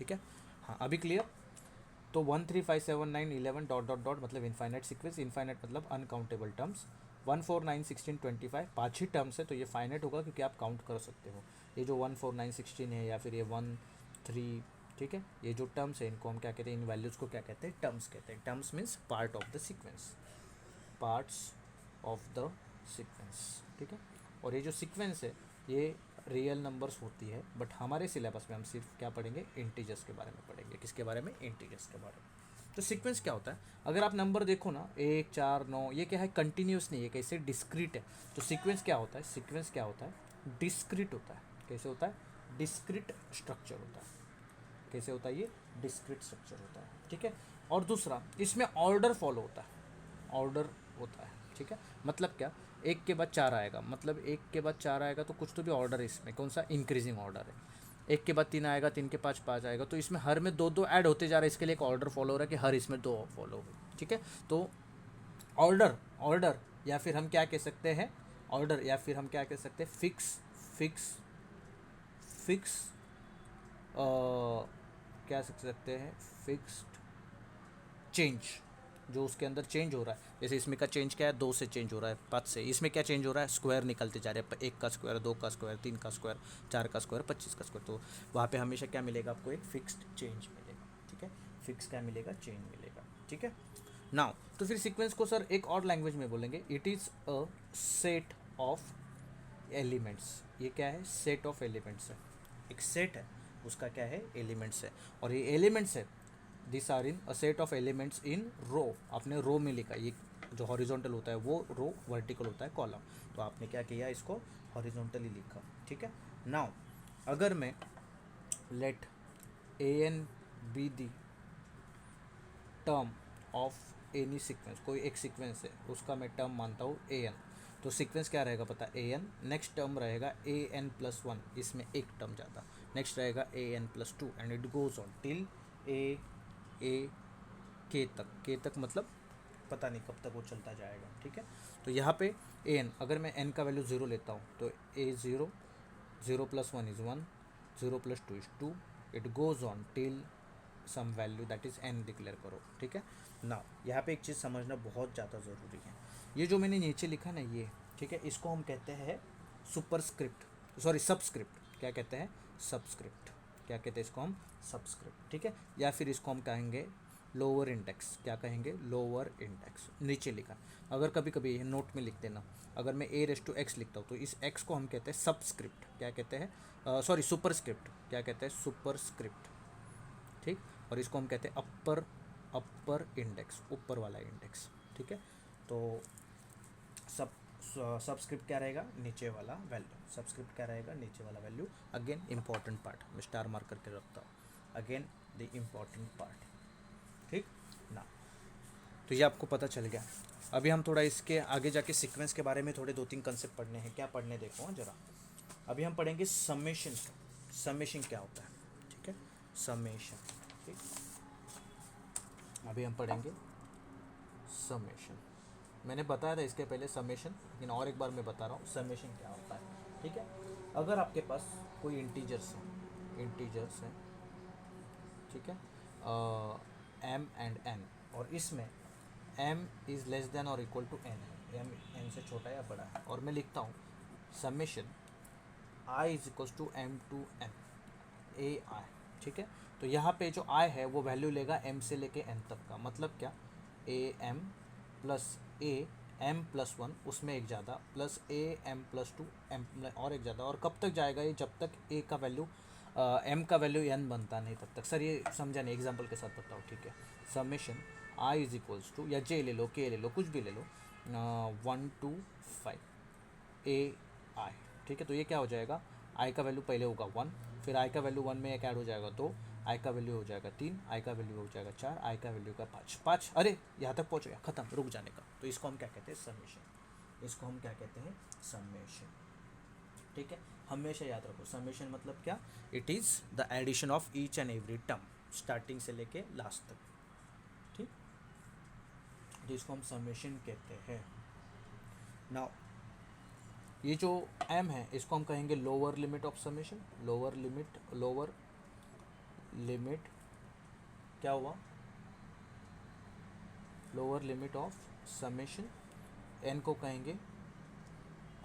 ठीक है। हाँ अभी क्लियर। तो 1 3 5 7 9 11 डॉट डॉट डॉट मतलब इनफाइनाइट सीक्वेंस, इनफाइनाइट मतलब अनकाउंटेबल टर्म्स। 1 4 9 16 25 पाँच ही टर्म्स है, तो ये फाइनाइट होगा क्योंकि आप काउंट कर सकते हो। ये जो 1 4 9 16 है या फिर ये 1 3, ठीक है, ये जो टर्म्स है इनको हम क्या कहते हैं, इन वैल्यूज़ को क्या कहते हैं, टर्म्स कहते हैं। Terms means part of the sequence, parts of the sequence, ठीक है। और ये जो सीक्वेंस है ये रियल नंबर्स होती है, बट हमारे सिलेबस में हम सिर्फ क्या पढ़ेंगे, इंटीजर्स के बारे में पढ़ेंगे। किसके बारे में, इंटीजर्स के बारे में। तो सीक्वेंस क्या होता है, अगर आप नंबर देखो ना 1 4 9, ये क्या है, कंटिन्यूस नहीं है, कैसे डिस्क्रीट है। तो सीक्वेंस क्या होता है, सीक्वेंस क्या होता है, डिस्क्रीट होता है। कैसे होता है, डिस्क्रीट स्ट्रक्चर होता है। कैसे होता है ये, डिस्क्रीट स्ट्रक्चर होता है, ठीक है। और दूसरा, इसमें ऑर्डर फॉलो होता है, ऑर्डर होता है, ठीक है। मतलब क्या, एक के बाद चार आएगा, मतलब एक के बाद चार आएगा तो कुछ तो भी ऑर्डर है इसमें, कौन सा, इंक्रीजिंग ऑर्डर है। एक के बाद तीन आएगा, तीन के पाँच पाँच आएगा, तो इसमें हर में दो दो ऐड होते जा रहा है, इसके लिए एक ऑर्डर फॉलो हो रहा है कि हर इसमें दो फॉलो हो, ठीक है। तो ऑर्डर, ऑर्डर या फिर हम क्या कह सकते हैं, ऑर्डर या फिर हम क्या कह सकते हैं, फिक्स, फिक्स, फिक्स, क्या कह सकते हैं, फिक्स्ड चेंज, जो उसके अंदर चेंज हो रहा है। जैसे इसमें का चेंज क्या है, दो से चेंज हो रहा है, पाँच से। इसमें क्या चेंज हो रहा है, स्क्वायर निकलते जा रहे हैं, एक का स्क्वायर, दो का स्क्वायर, तीन का स्क्वायर, चार का स्क्वायर, 25 का स्क्वायर। तो वहाँ पे हमेशा क्या मिलेगा आपको, एक फिक्स्ड चेंज मिलेगा, ठीक है। फिक्स क्या मिलेगा, चेंज मिलेगा, ठीक है। नाउ तो फिर सीक्वेंस को सर एक और लैंग्वेज में बोलेंगे, it is a set of elements. ये क्या है, सेट ऑफ एलिमेंट्स है, एक सेट है, उसका क्या है, एलिमेंट्स है। और ये एलिमेंट्स है, this are in a set of elements in row. आपने रो में लिखा, ये जो हॉरिजॉन्टल होता है वो रो, वर्टिकल होता है कॉलम। तो आपने क्या किया, इसको हॉरिजॉन्टली लिखा, ठीक है। नाउ अगर मैं let a n be the term of any sequence, कोई एक सीक्वेंस है उसका मैं टर्म मानता हूँ ए एन, तो सीक्वेंस क्या रहेगा पता, ए एन, नेक्स्ट टर्म रहेगा ए एन प्लस वन, इसमें एक टर्म ज़्यादा, नेक्स्ट रहेगा a n plus two and it goes on till a k तक। के तक मतलब पता नहीं कब तक वो चलता जाएगा, ठीक है। तो यहाँ पे ए एन, अगर मैं एन का वैल्यू ज़ीरो लेता हूँ तो a zero, zero plus one is one, zero plus two is two, it goes on till some value that is n declare करो, ठीक है। नाउ यहाँ पे एक चीज़ समझना बहुत ज़्यादा ज़रूरी है, ये जो मैंने नीचे लिखा ना ये, ठीक है, इसको हम कहते हैं सुपरस्क्रिप्ट, सॉरी सबस्क्रिप्ट। क्या कहते हैं, सबस्क्रिप्ट। क्या कहते हैं इसको हम, सबस्क्रिप्ट, ठीक है। या फिर इसको हम कहेंगे लोअर इंडेक्स। क्या कहेंगे, लोअर इंडेक्स, नीचे लिखा। अगर कभी कभी नोट में लिख देना, अगर मैं ए रेस टू एक्स लिखता हूँ तो इस एक्स को हम कहते हैं सबस्क्रिप्ट। क्या कहते हैं, सॉरी सुपरस्क्रिप्ट। क्या कहते हैं, सुपरस्क्रिप्ट, ठीक। और इसको हम कहते हैं अपर, अपर इंडेक्स, ऊपर वाला इंडेक्स, ठीक है। तो सब सबस्क्रिप्ट क्या रहेगा, नीचे वाला वैल्यू। सबस्क्रिप्ट क्या रहेगा, नीचे वाला वैल्यू। अगेन इंपॉर्टेंट पार्ट, मैं स्टार मार्क करके रखता हूँ, अगेन द इम्पॉर्टेंट पार्ट, ठीक ना। तो ये आपको पता चल गया। अभी हम थोड़ा इसके आगे जाके सीक्वेंस के बारे में थोड़े दो तीन कंसेप्ट पढ़ने हैं। क्या पढ़ने, देखो हाँ जरा। अभी हम पढ़ेंगे समेशन। समेशन क्या होता है, ठीक है, समेशन, ठीक। अभी हम पढ़ेंगे समेशन। मैंने बताया था इसके पहले समेशन, लेकिन और एक बार मैं बता रहा हूँ समेशन क्या होता है, ठीक है। अगर आपके पास कोई इंटीजर्स हैं, इंटीजर्स हैं, ठीक है, एम एंड एन, और इसमें एम इज़ लेस देन और इक्वल टू एन है, एम एन से छोटा या बड़ा है, और मैं लिखता हूँ summation i is equals to m to n a i, ठीक है। तो यहाँ पे जो आई है वो वैल्यू लेगा एम से लेके एन तक का, मतलब क्या, a m plus a m plus one, उसमें एक ज़्यादा, plus a m plus two m और एक ज़्यादा। और कब तक जाएगा ये, जब तक ए का वैल्यू एम का वैल्यू एन बनता नहीं तब तक। सर ये समझा नहीं, एग्जांपल के साथ बताओ, ठीक है। Summation i is equals to, या जे ले लो, के ले लो, कुछ भी ले लो, 1 to 5 ए आई, ठीक है। तो ये क्या हो जाएगा, आई का वैल्यू पहले होगा 1, फिर आई का वैल्यू 1 में एक ऐड हो जाएगा 2, आई का वैल्यू हो जाएगा 3, आई का वैल्यू हो जाएगा 4, आई का वैल्यू का 5, अरे यहाँ तक पहुँच गया, ख़त्म, रुक जाने का। तो इसको हम क्या कहते हैं, समेशन। इसको हम क्या कहते हैं, समेशन, ठीक है। हमेशा याद रखो समेशन मतलब क्या, it is the addition of each and every term, starting से लेके लास्ट तक, ठीक। तो इसको हम समेशन कहते हैं। नाउ ये जो m है इसको हम कहेंगे lower limit of summation, lower limit, lower limit क्या हुआ, lower limit of summation, n को कहेंगे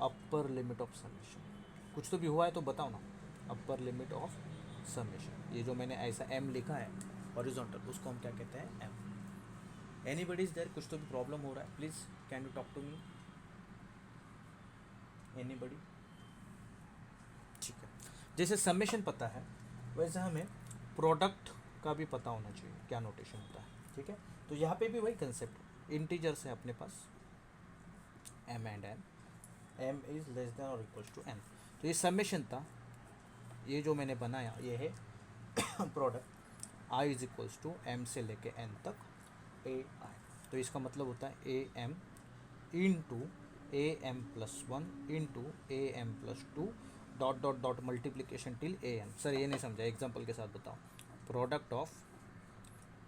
अपर लिमिट ऑफ समेशन। कुछ तो भी हुआ है तो बताओ ना, अपर लिमिट ऑफ समेशन। ये जो मैंने ऐसा एम लिखा है हॉरिजॉन्टल, उसको हम क्या कहते हैं, एम। एनीबडी इज देयर, कुछ तो भी प्रॉब्लम हो रहा है, please can you talk to me, anybody? ठीक है, जैसे समेशन पता है वैसे हमें प्रोडक्ट का भी पता होना चाहिए क्या नोटेशन होता है, ठीक है। तो यहाँ पे भी वही कंसेप्ट, इंटीजर्स है अपने पास m and n, m is less than और इक्वल्स टू n। तो ये समेशन था, ये जो मैंने बनाया ये है product i is equals to m से लेके n तक a i। तो इसका मतलब होता है a m into a m plus one into a m plus two dot dot dot multiplication till a n. Sir ये नहीं समझा, एग्जाम्पल के साथ बताओ। प्रोडक्ट ऑफ,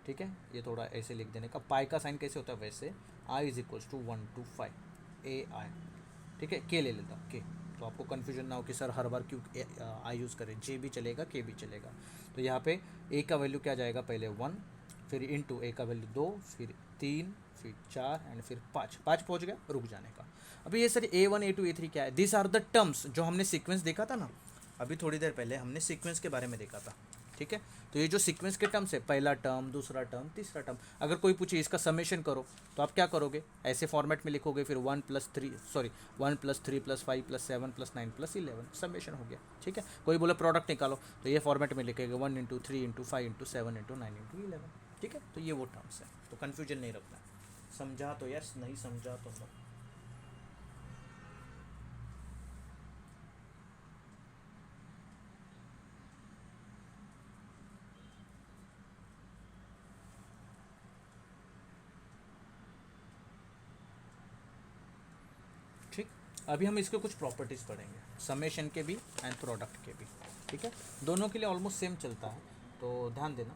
ठीक है, ये थोड़ा ऐसे लिख देने का, पाई का साइन कैसे होता है वैसे, आई is equals to 1 to 5 A i, ठीक है। के ले लेता हूँ के, तो आपको कन्फ्यूजन ना हो कि सर हर बार क्यों आई यूज़ करें, जे भी चलेगा के भी चलेगा। तो यहाँ पे ए का वैल्यू क्या जाएगा, पहले 1, फिर इंटू ए का वैल्यू 2, फिर 3, फिर 4 एंड फिर 5 पहुँच गया, रुक जाने का। अभी ये सर A1 A2 A3 क्या है, दिस आर द टर्म्स जो हमने सीक्वेंस देखा था ना, अभी थोड़ी देर पहले हमने सीक्वेंस के बारे में देखा था, ठीक है। तो ये जो सीक्वेंस के टर्म्स है, पहला टर्म, दूसरा टर्म, तीसरा टर्म, अगर कोई पूछे इसका समेशन करो तो आप क्या करोगे, ऐसे फॉर्मेट में लिखोगे, फिर 1 + 3 1 + 3 + 5 + 7 + 9 + 11 समेशन हो गया, ठीक है। कोई बोले प्रोडक्ट निकालो तो ये फॉर्मेट में लिखेगा 1 × 3 × 5 × 7 × 9 × 11, ठीक है। तो ये वो टर्म्स है, तो कन्फ्यूजन नहीं रखना। समझा तो यस, नहीं समझा तो नो। ठीक, अभी हम इसके कुछ प्रॉपर्टीज़ पढ़ेंगे, समेशन के भी एंड प्रोडक्ट के भी, ठीक है। दोनों के लिए ऑलमोस्ट सेम चलता है, तो ध्यान देना।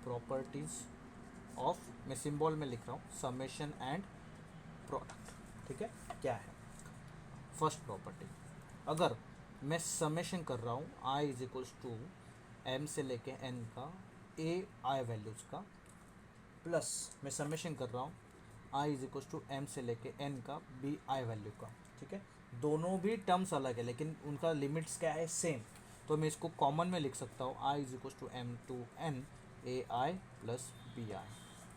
प्रॉपर्टीज़ ऑफ, मैं सिंबल में लिख रहा हूँ, समेशन एंड प्रोडक्ट, ठीक है। क्या है फर्स्ट प्रॉपर्टी, अगर मैं समेशन कर रहा हूँ i is equals to m से लेके n का a i वैल्यूज़ का, प्लस मैं समेशन कर रहा हूँ i is equals to m से लेके n का b i वैल्यू का, ठीक है। दोनों भी टर्म्स अलग है लेकिन उनका लिमिट्स क्या है, सेम। तो मैं इसको कॉमन में लिख सकता हूँ i is equals to m to n a i plus b i,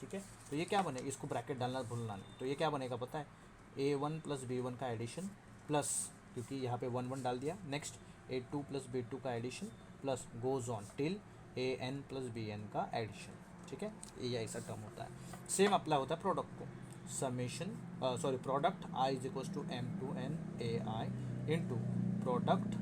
ठीक है। तो ये क्या बनेगा, इसको ब्रैकेट डालना भूलना नहीं। तो ये क्या बनेगा पता है, a1 प्लस b1 का एडिशन, प्लस क्योंकि यहाँ पे 1 1 डाल दिया, नेक्स्ट a2 प्लस b2 का addition, plus goes on till an plus bn का एडिशन, ठीक है। ये ऐसा टर्म होता है। सेम अप्लाई होता है प्रोडक्ट को, summation product i is equals to m to n a i into product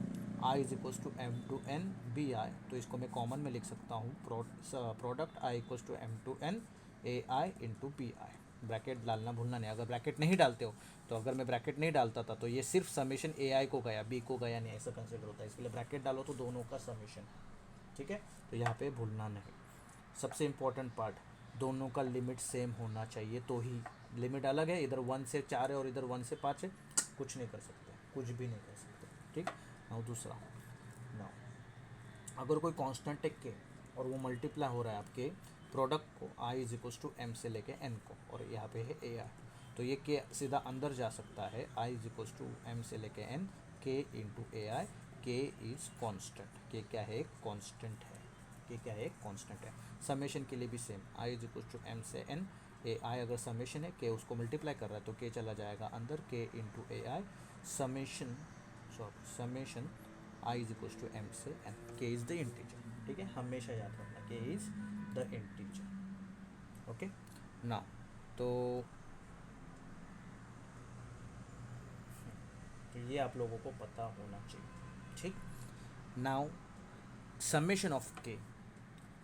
i is equals to m to n b i। तो इसको मैं कॉमन में लिख सकता हूँ, product i equals to m to n a i into b i। Bracket डालना भूलना नहीं, अगर ब्रैकेट नहीं डालते हो तो, अगर मैं ब्रैकेट नहीं डालता था तो ये सिर्फ समेशन ए आई को गया, बी को गया नहीं, ऐसा कंसिडर होता है। इसके लिए ब्रैकेट डालो तो दोनों का समेशन, ठीक है। तो यहाँ पे भूलना नहीं। सबसे इम्पोर्टेंट पार्ट, दोनों का लिमिट सेम होना चाहिए, तो ही, लिमिट अलग है, इधर 1 से 4 है और इधर 1 से 5 है, कुछ नहीं कर सकते, कुछ भी नहीं कर सकते, ठीक। और दूसरा, अगर कोई कांस्टेंट है के और वो मल्टीप्लाई हो रहा है आपके प्रोडक्ट को i is equals to m से लेके n को, और यहाँ पे है a i, तो ये के सीधा अंदर जा सकता है, i is equals to m से लेके n k into a i. K is constant, के क्या है, कॉन्स्टेंट है, के क्या है, कॉन्स्टेंट है। समेशन के लिए भी same, i is equals to m से n, ए आई अगर समेशन है, के उसको मल्टीप्लाई कर रहा है तो के चला जाएगा अंदर, k into a i, summation i is equals to m से n, k is the integer, ठीक है, हमेशा याद रखना, के इज़ द इंटीजर, ओके ना। तो ये आप लोगों को पता होना चाहिए, ठीक। Now summation of k,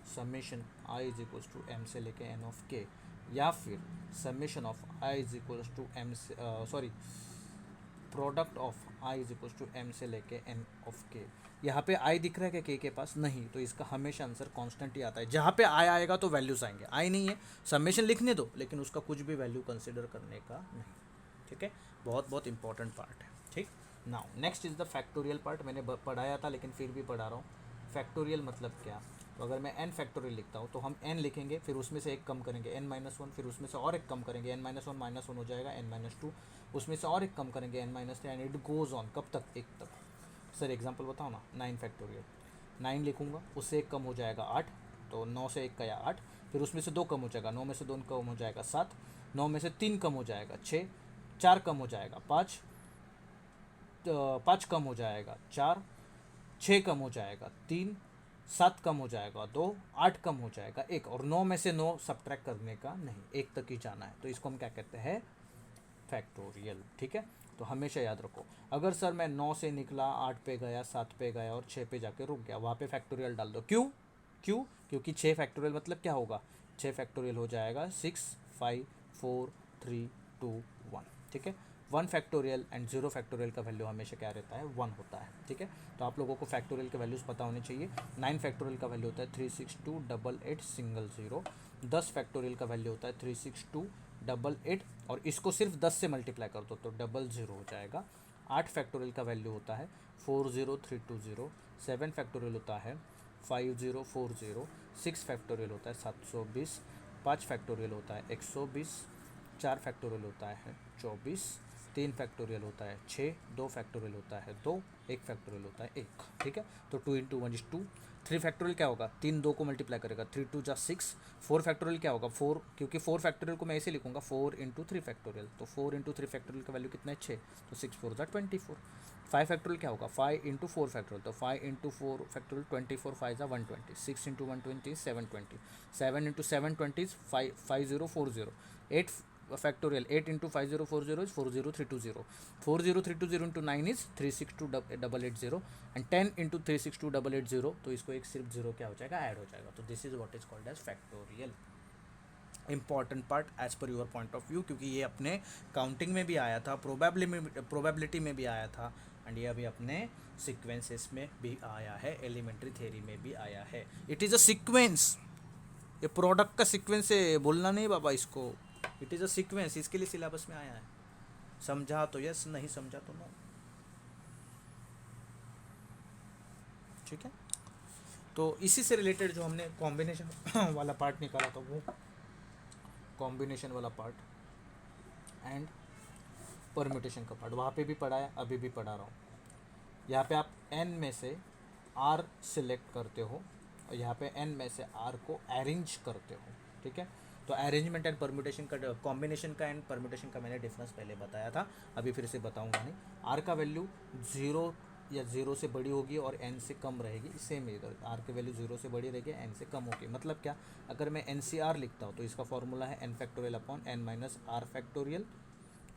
summation i is equals to m से लेके n ऑफ k, या फिर summation of i is equals to m से product of i is equals to m से लेके n ऑफ k। यहाँ पे i दिख रहा है कि k के पास नहीं, तो इसका हमेशा आंसर कांस्टेंट ही आता है। जहाँ पे i आएगा तो वैल्यूज आएंगे, i नहीं है समेशन लिखने दो लेकिन उसका कुछ भी वैल्यू कंसिडर करने का नहीं, ठीक है। बहुत बहुत इंपॉर्टेंट पार्ट है, ठीक। Now next is the factorial part, मैंने पढ़ाया था लेकिन फिर भी पढ़ा रहा हूँ। फैक्टोरियल मतलब क्या, तो अगर मैं n फैक्टोरियल लिखता हूँ तो हम n लिखेंगे, फिर उसमें से एक कम करेंगे n-1, फिर उसमें से और एक कम करेंगे n-1 हो जाएगा n-2, उसमें से और एक कम करेंगे n-3 and it goes on. कब तक? 1 तक। सर एग्जांपल बताओ ना। 9 फैक्टोरियल, 9 लिखूँगा, उससे एक कम हो जाएगा 8, तो 9 से 1 का या 8, फिर उसमें से 2 कम हो जाएगा, 9 में से 2 कम हो जाएगा 7, 9 में से 3 कम हो जाएगा 6, 4 कम हो जाएगा 5, 5 कम हो जाएगा 4, 6 कम हो जाएगा 3, 7 कम हो जाएगा 2, 8 कम हो जाएगा 1, और 9 में से 9 सब्ट्रैक्ट करने का नहीं, 1 तक ही जाना है। तो इसको हम क्या कहते हैं? फैक्टोरियल। ठीक है, तो हमेशा याद रखो, अगर सर मैं 9 से निकला, 8 पे गया, 7 पे गया और 6 पे जाके रुक गया, वहाँ पे फैक्टोरियल डाल दो। क्यों? क्यों? क्योंकि 6 फैक्टोरियल मतलब क्या होगा? 6 फैक्टोरियल हो जाएगा 6, 5, 4, 3, 2, 1। ठीक है, 1 फैक्टोरियल एंड 0 फैक्टोरियल का वैल्यू हमेशा क्या रहता है? 1 होता है। ठीक है, तो आप लोगों को फैक्टोरियल के वैल्यूज़ पता होने चाहिए। 9 फैक्टोरियल का वैल्यू होता है 36288 0। 10 फैक्टोरियल का वैल्यू होता है 36288, और इसको सिर्फ 10 से मल्टीप्लाई कर दो तो 00 हो जाएगा। 8 फैक्टोरियल का वैल्यू होता है 40320। 7 फैक्टोरियल होता है 5040। 6 फैक्टोरियल होता है 720। 5 फैक्टोरियल होता है 120। 4 फैक्टोरियल होता है 24। 3 फैक्टोरियल होता है 6। 2 फैक्टोरियल होता है 2। 1 फैक्टोरियल होता है 1। ठीक है, तो 2 इंटू 1 इज 2। 3 फैक्टोरियल क्या होगा? 3 2 को मल्टीप्लाई करेगा, 3 2 जा 6। 4 फैक्टोरियल क्या होगा? 4, क्योंकि 4 फैक्टोरियल को मैं ऐसे लिखूंगा 4 इंटू 3 फैक्टोरियल, तो 4 इंटू 3 फैक्टोरियल का वैल्यू कितना है? 6, तो 6 4 जा 24। 5 फैक्टोरियल क्या होगा? 5 इंटू 4 फैक्टोरियल, तो 5 इंटू 4 फैक्टोरियल 24, 5 जा 120। 6 into 120 720। 7 into 720 5040। 8 factorial 8 into 5040 is 40320। 40320 into 9 is 362880, and 10 into 362880, तो इसको एक सिर्फ जीरो क्या हो जाएगा? ऐड हो जाएगा। तो this is what is called as factorial. Important part as per your point of view, क्योंकि ये अपने काउंटिंग में भी आया था, प्रोबेबिलिटी में भी आया था, एंड ये अभी अपने सीक्वेंसेस में भी आया है, एलिमेंट्री थ्योरी में भी आया है। इट इज़ अ सीक्वेंस, ये प्रोडक्ट का सीक्वेंस है, बोलना नहीं बाबा इसको। इट इज़ अ सीक्वेंस, इसके लिए सिलेबस में आया है। समझा तो यस, नहीं समझा तो नो। ठीक है, तो इसी से रिलेटेड जो हमने कॉम्बिनेशन वाला पार्ट निकाला था, वो कॉम्बिनेशन वाला पार्ट एंड परम्यूटेशन का पार्ट वहाँ पे भी पढ़ा है, अभी भी पढ़ा रहा हूँ। यहाँ पे आप n में से r सिलेक्ट करते हो, और यहाँ पे n में से r को अरेंज करते हो। ठीक है, तो अरेंजमेंट एंड परम्यूटेशन का, कॉम्बिनेशन का एंड परम्यूटेशन का मैंने डिफरेंस पहले बताया था, अभी फिर से बताऊंगा नहीं। r का वैल्यू 0 या 0 से बड़ी होगी और n से कम रहेगी, सेम इधर r की वैल्यू 0 से बड़ी रहेगी, n से कम होगी। मतलब क्या? अगर मैं NCR लिखता हूँ तो इसका फॉर्मूला है n factorial upon n minus r factorial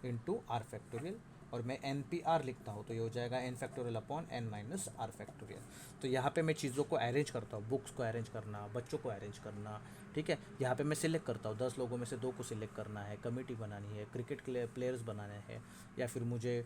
into r factorial, और मैं NPR लिखता हूँ तो ये हो जाएगा n factorial upon n minus r factorial. तो यहाँ पे मैं चीज़ों को अरेंज करता हूँ, बुक्स को अरेंज करना, बच्चों को अरेंज करना। ठीक है, यहाँ पे मैं सिलेक्ट करता हूँ 10 लोगों में से 2 को सिलेक्ट करना है, कमेटी बनानी है, क्रिकेट प्लेयर्स बनाने हैं, या फिर मुझे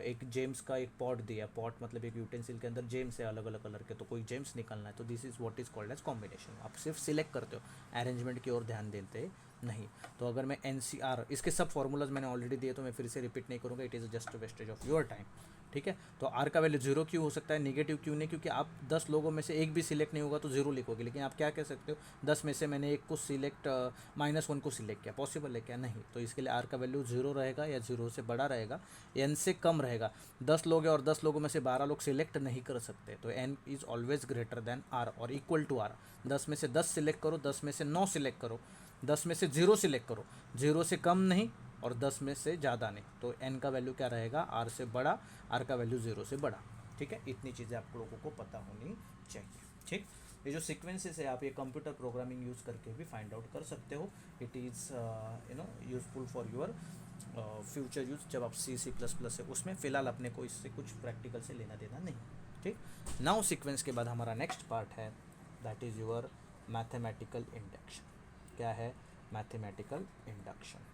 एक जेम्स का एक पॉट दिया, पॉट मतलब एक यूटेंसिल के अंदर जेम्स है अलग अलग कलर के, तो कोई जेम्स निकालना है, तो this is what is called as combination. आप सिर्फ सिलेक्ट करते हो, अरेंजमेंट की ओर ध्यान देते नहीं। तो अगर मैं NCR, इसके सब फॉर्मूलाज मैंने ऑलरेडी दिए, तो मैं फिर से रिपीट नहीं करूँगा, it is just wastage of your time. ठीक है, तो R का वैल्यू 0 क्यों हो सकता है, नेगेटिव क्यों नहीं? क्योंकि आप 10 लोगों में से एक भी सिलेक्ट नहीं होगा तो 0 लिखोगे, लेकिन आप क्या कह सकते हो, 10 में से मैंने एक को सिलेक्ट -1 को सिलेक्ट किया, पॉसिबल है क्या? नहीं। तो इसके लिए R का वैल्यू 0 रहेगा या 0 से बड़ा रहेगा, n से कम रहेगा। 10 लोग हैं और 10 लोगों में से 12 लोग सिलेक्ट नहीं कर सकते, तो n is always greater than R और इक्वल टू R। 10 में से 10 सिलेक्ट करो, 10 में से 9 सिलेक्ट करो, 10 में से 0 सिलेक्ट करो, 0 से कम नहीं और 10 में से ज़्यादा नहीं, तो n का वैल्यू क्या रहेगा? R से बड़ा, R का वैल्यू 0 से बड़ा। ठीक है, इतनी चीज़ें आप लोगों को पता होनी चाहिए। ठीक, ये जो सीक्वेंसेस है आप ये कंप्यूटर प्रोग्रामिंग यूज़ करके भी फाइंड आउट कर सकते हो। It is useful for your future use, जब आप C++ है उसमें। फ़िलहाल अपने को इससे कुछ प्रैक्टिकल से लेना देना नहीं। ठीक, नाउ सीक्वेंस के बाद हमारा नेक्स्ट पार्ट है, that is your mathematical induction. क्या है? Mathematical induction.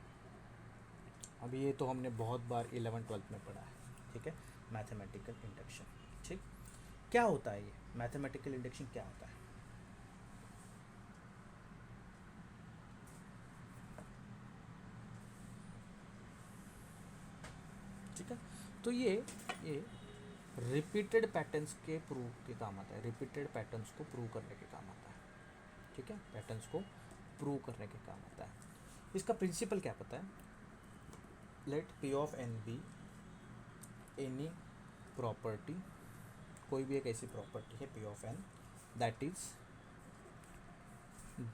अभी ये तो हमने बहुत बार 11-12 में पढ़ा है। ठीक है, मैथमेटिकल इंडक्शन। ठीक, क्या होता है ये मैथमेटिकल इंडक्शन? क्या होता है? ठीक है, तो ये रिपीटेड पैटर्न्स के प्रूव के काम आता है, रिपीटेड पैटर्न्स को प्रूव करने के काम आता है, ठीक है, पैटर्न्स को प्रूव करने के काम आता है। इसका प्रिंसिपल क्या पता है, let P of n be any property, कोई भी एक ऐसी प्रॉपर्टी है P of n that is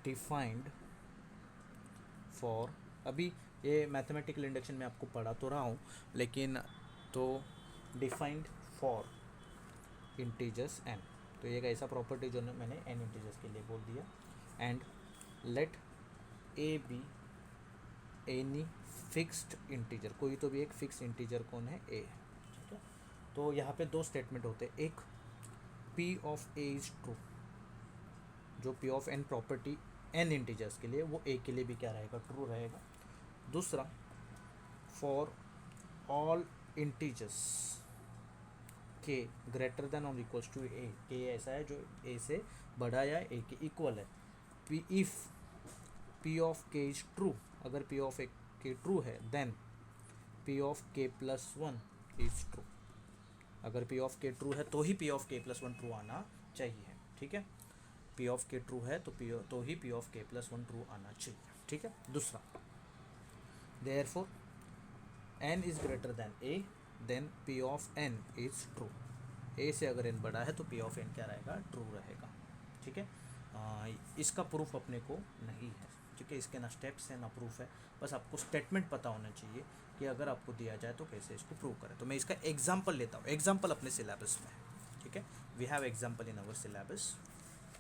defined for, अभी ये मैथमेटिकल इंडक्शन में आपको पढ़ा तो रहा हूँ, लेकिन तो डिफाइंड फॉर इंटीजर्स एन, तो ये एक ऐसा प्रॉपर्टी जो मैंने एन इंटीजर्स के लिए बोल दिया, and let A be any fixed integer, कोई तो भी एक फिक्स इंटीजर कौन है, ए, ठीक है। तो यहाँ पे दो स्टेटमेंट होते हैं, एक p of a is true, जो p of n property n integers के लिए, वो ए के लिए भी क्या रहेगा, ट्रू रहेगा। दूसरा फॉर ऑल इंटीजर्स के ग्रेटर देन और इक्वल्स टू ए, के ऐसा है जो ए से बड़ा या ए के इक्वल है, पी इफ पी ऑफ के इज ट्रू, अगर पी ऑफ ए के ट्रू है then p of k plus one is true, अगर पी ऑफ के ट्रू है तो ही p of k plus one true आना चाहिए, ठीक है, पी ऑफ के ट्रू है तो ही p of k plus one true आना चाहिए, ठीक है। दूसरा therefore n is greater than a then p of n is true, a से अगर एन बड़ा है तो पी ऑफ एन क्या रहेगा, ट्रू रहेगा, ठीक है। इसका प्रूफ अपने को नहीं है, ठीक है, इसके ना स्टेप्स है ना प्रूफ है, बस आपको स्टेटमेंट पता होना चाहिए कि अगर आपको दिया जाए तो कैसे इसको प्रूव करें। तो मैं इसका एग्जांपल लेता हूँ, एग्जांपल अपने सिलेबस में, ठीक है, we have example in our syllabus,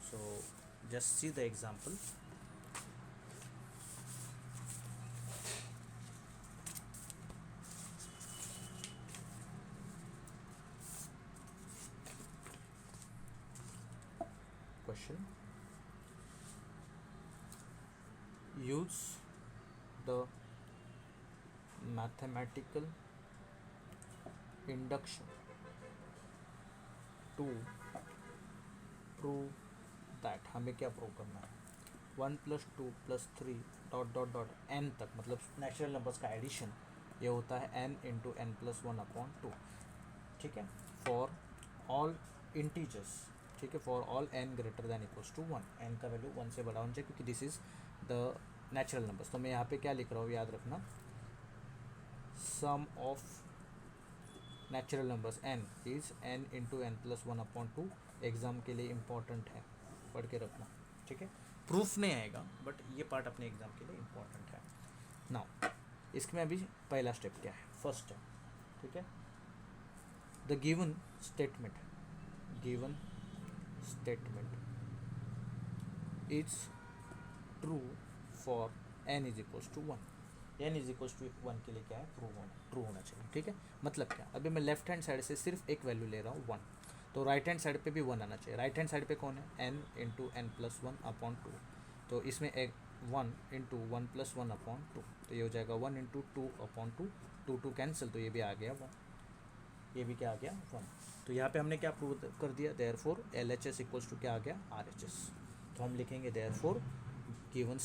so just see the example. Question: use the mathematical induction to prove that, हमें क्या प्रूव करना है, 1 + 2 + 3 डॉट डॉट डॉट n तक, मतलब नेचुरल नंबर्स का एडिशन ये होता है n इंटू n प्लस 1/2, ठीक है, फॉर ऑल इंटीजर्स, ठीक है, for all n greater than equals to 1, n का वैल्यू 1 से बड़ा होना चाहिए क्योंकि this is the natural numbers. तो मैं यहाँ पे क्या लिख रहा हूँ, याद रखना, sum of natural numbers n is n into n plus 1/2, exam के लिए इम्पॉर्टेंट है, पढ़ के रखना, ठीक है, प्रूफ नहीं आएगा बट ये पार्ट अपने एग्ज़ाम के लिए इम्पॉर्टेंट है। नाउ इसमें अभी पहला स्टेप क्या है, फर्स्ट स्टेप, ठीक है, the given statement is true for n is equals to 1, n is equals to 1 के लिए क्या है, ट्रू होना चाहिए, ठीक है। मतलब क्या, अभी मैं लेफ्ट हैंड साइड से सिर्फ एक वैल्यू ले रहा हूँ 1, तो राइट हैंड साइड पे भी 1 आना चाहिए। राइट हैंड साइड पे कौन है, n इंटू n प्लस 1/2, तो इसमें एक 1 इंटू 1 प्लस 1/2, तो ये हो जाएगा 1 इंटू 2/2, 2 कैंसिल, तो ये भी आ गया 1, ये भी क्या आ गया 1। तो यहाँ पे हमने क्या प्रूव कर दिया, देयरफॉर LHS इक्वल्स टू क्या आ गया, RHS। तो हम लिखेंगे therefore given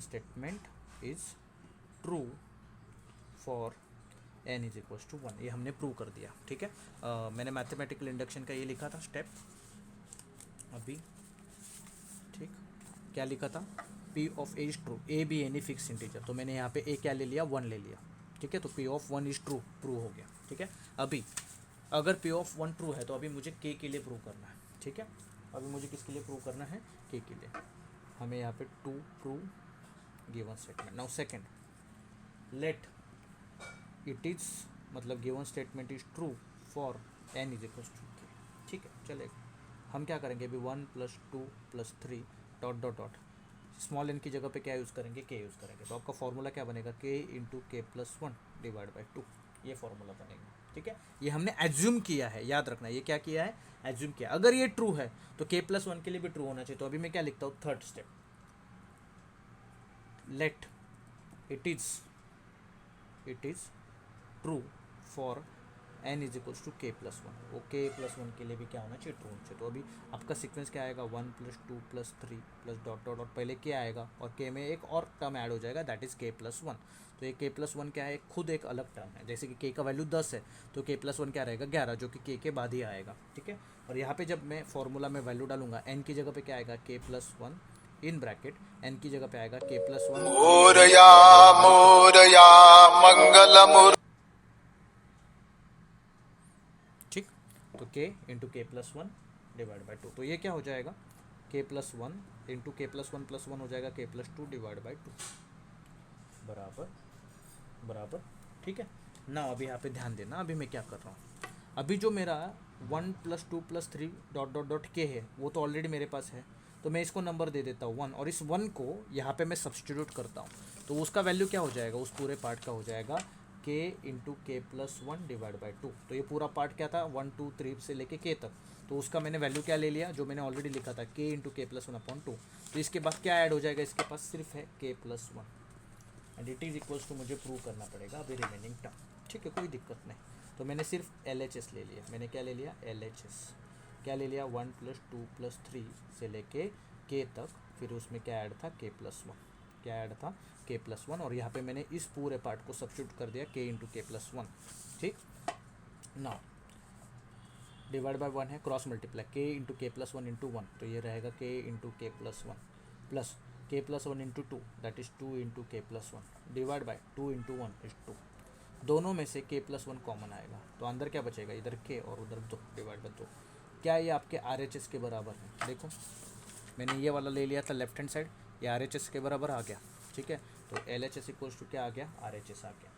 statement is true for n is equals to 1, ये हमने प्रूव कर दिया, ठीक है। मैंने मैथमेटिकल इंडक्शन का ये लिखा था स्टेप अभी, ठीक, क्या लिखा था, p of a is true, a भी एनी फिक्स इंटीजर, तो मैंने यहाँ पे a क्या ले लिया, 1 ले लिया, ठीक है, तो p of 1 is true prove हो गया, ठीक है। अभी अगर p ऑफ 1 ट्रू है तो अभी मुझे k के लिए प्रूव करना है, ठीक है, अभी मुझे किसके लिए प्रूव करना है, k के लिए, हमें यहाँ पे to prove given statement. Now second, let it is, मतलब given statement is true for n is equals to k, ठीक है, चलेगा। हम क्या करेंगे अभी, 1 + 2 + 3 dot dot dot, small n की जगह पे क्या यूज़ करेंगे, k यूज़ करेंगे, तो आपका फॉर्मूला क्या बनेगा, k into k plus 1 divide by 2, ये फॉर्मूला बनेगा, ठीक है। ये हमने एज्यूम किया है, याद रखना, ये क्या किया है, एज्यूम किया। अगर ये ट्रू है तो k प्लस 1 के लिए भी ट्रू होना चाहिए। तो अभी मैं क्या लिखता हूँ, third step, let it is true for n is equals to k plus one, वो के प्लस वन के लिए भी क्या होना चाहिए, ट्रू होना चाहिए। तो अभी आपका सीक्वेंस क्या आएगा, 1 plus 2 plus 3 plus dot dot dot, पहले के आएगा और के में एक और टर्म ऐड हो जाएगा, दैट इज़ के प्लस वन। तो ये के प्लस वन क्या है, खुद एक अलग टर्म है। जैसे कि के का वैल्यू 10 है तो के प्लस वन क्या रहेगा 11, जो कि के बाद ही आएगा, ठीक है। और यहाँ पे जब मैं फॉर्मूला में वैल्यू डालूंगा एन की जगह पे क्या आएगा, k plus one in bracket, n की जगह पे आएगा k plus one Morya Morya Mangalmurti. ठीक। तो k into k plus one divide by two, तो ये क्या हो जाएगा, k plus one into k plus one हो जाएगा k plus two divide by two, बराबर बराबर, ठीक है ना। अभी यहाँ पे ध्यान देना, अभी मैं क्या कर रहा हूँ, अभी जो मेरा 1 plus 2 plus 3 dot dot dot के है वो तो ऑलरेडी मेरे पास है, तो मैं इसको नंबर दे देता हूँ 1, और इस 1 को यहाँ पे मैं सब्सटीट्यूट करता हूँ, तो उसका वैल्यू क्या हो जाएगा, उस पूरे पार्ट का हो जाएगा के into k plus one divide by two. तो ये पूरा पार्ट क्या था, 1 2 3 से लेके के तक, तो उसका मैंने वैल्यू क्या ले लिया, जो मैंने ऑलरेडी लिखा था के into k plus one upon to. तो इसके बाद क्या ऐड हो जाएगा, इसके पास सिर्फ है k plus one, and it is equals to, मुझे प्रूव करना पड़ेगा अभी रिमेनिंग टर्म, ठीक है, कोई दिक्कत नहीं। तो मैंने सिर्फ एल एच एस ले लिया, मैंने क्या ले लिया, एल एच एस क्या ले लिया, 1 प्लस 2 प्लस 3 से लेके के तक, फिर उसमें क्या ऐड था, के प्लस वन, क्या ऐड था, के प्लस वन, और यहाँ पे मैंने इस पूरे पार्ट को सब्स्टिट्यूट कर दिया के इंटू के प्लस वन, ठीक ना। डिवाइड बाय वन है, cross multiply, k into k plus one into one, तो ये रहेगा k into k plus one plus k plus one into two, that is 2 into k plus one divide by 2 into one is 2। दोनों में से के plus one common आएगा, तो अंदर क्या बचेगा, इधर के और उधर दो डिवाइड बाई दो। क्या ये आपके आर एच एस के बराबर है, देखो मैंने ये वाला ले लिया था लेफ्ट हैंड साइड, ये आर एच एस के बराबर आ गया, ठीक है। तो L H S equals to क्या आ गया, आर एच एस आ गया।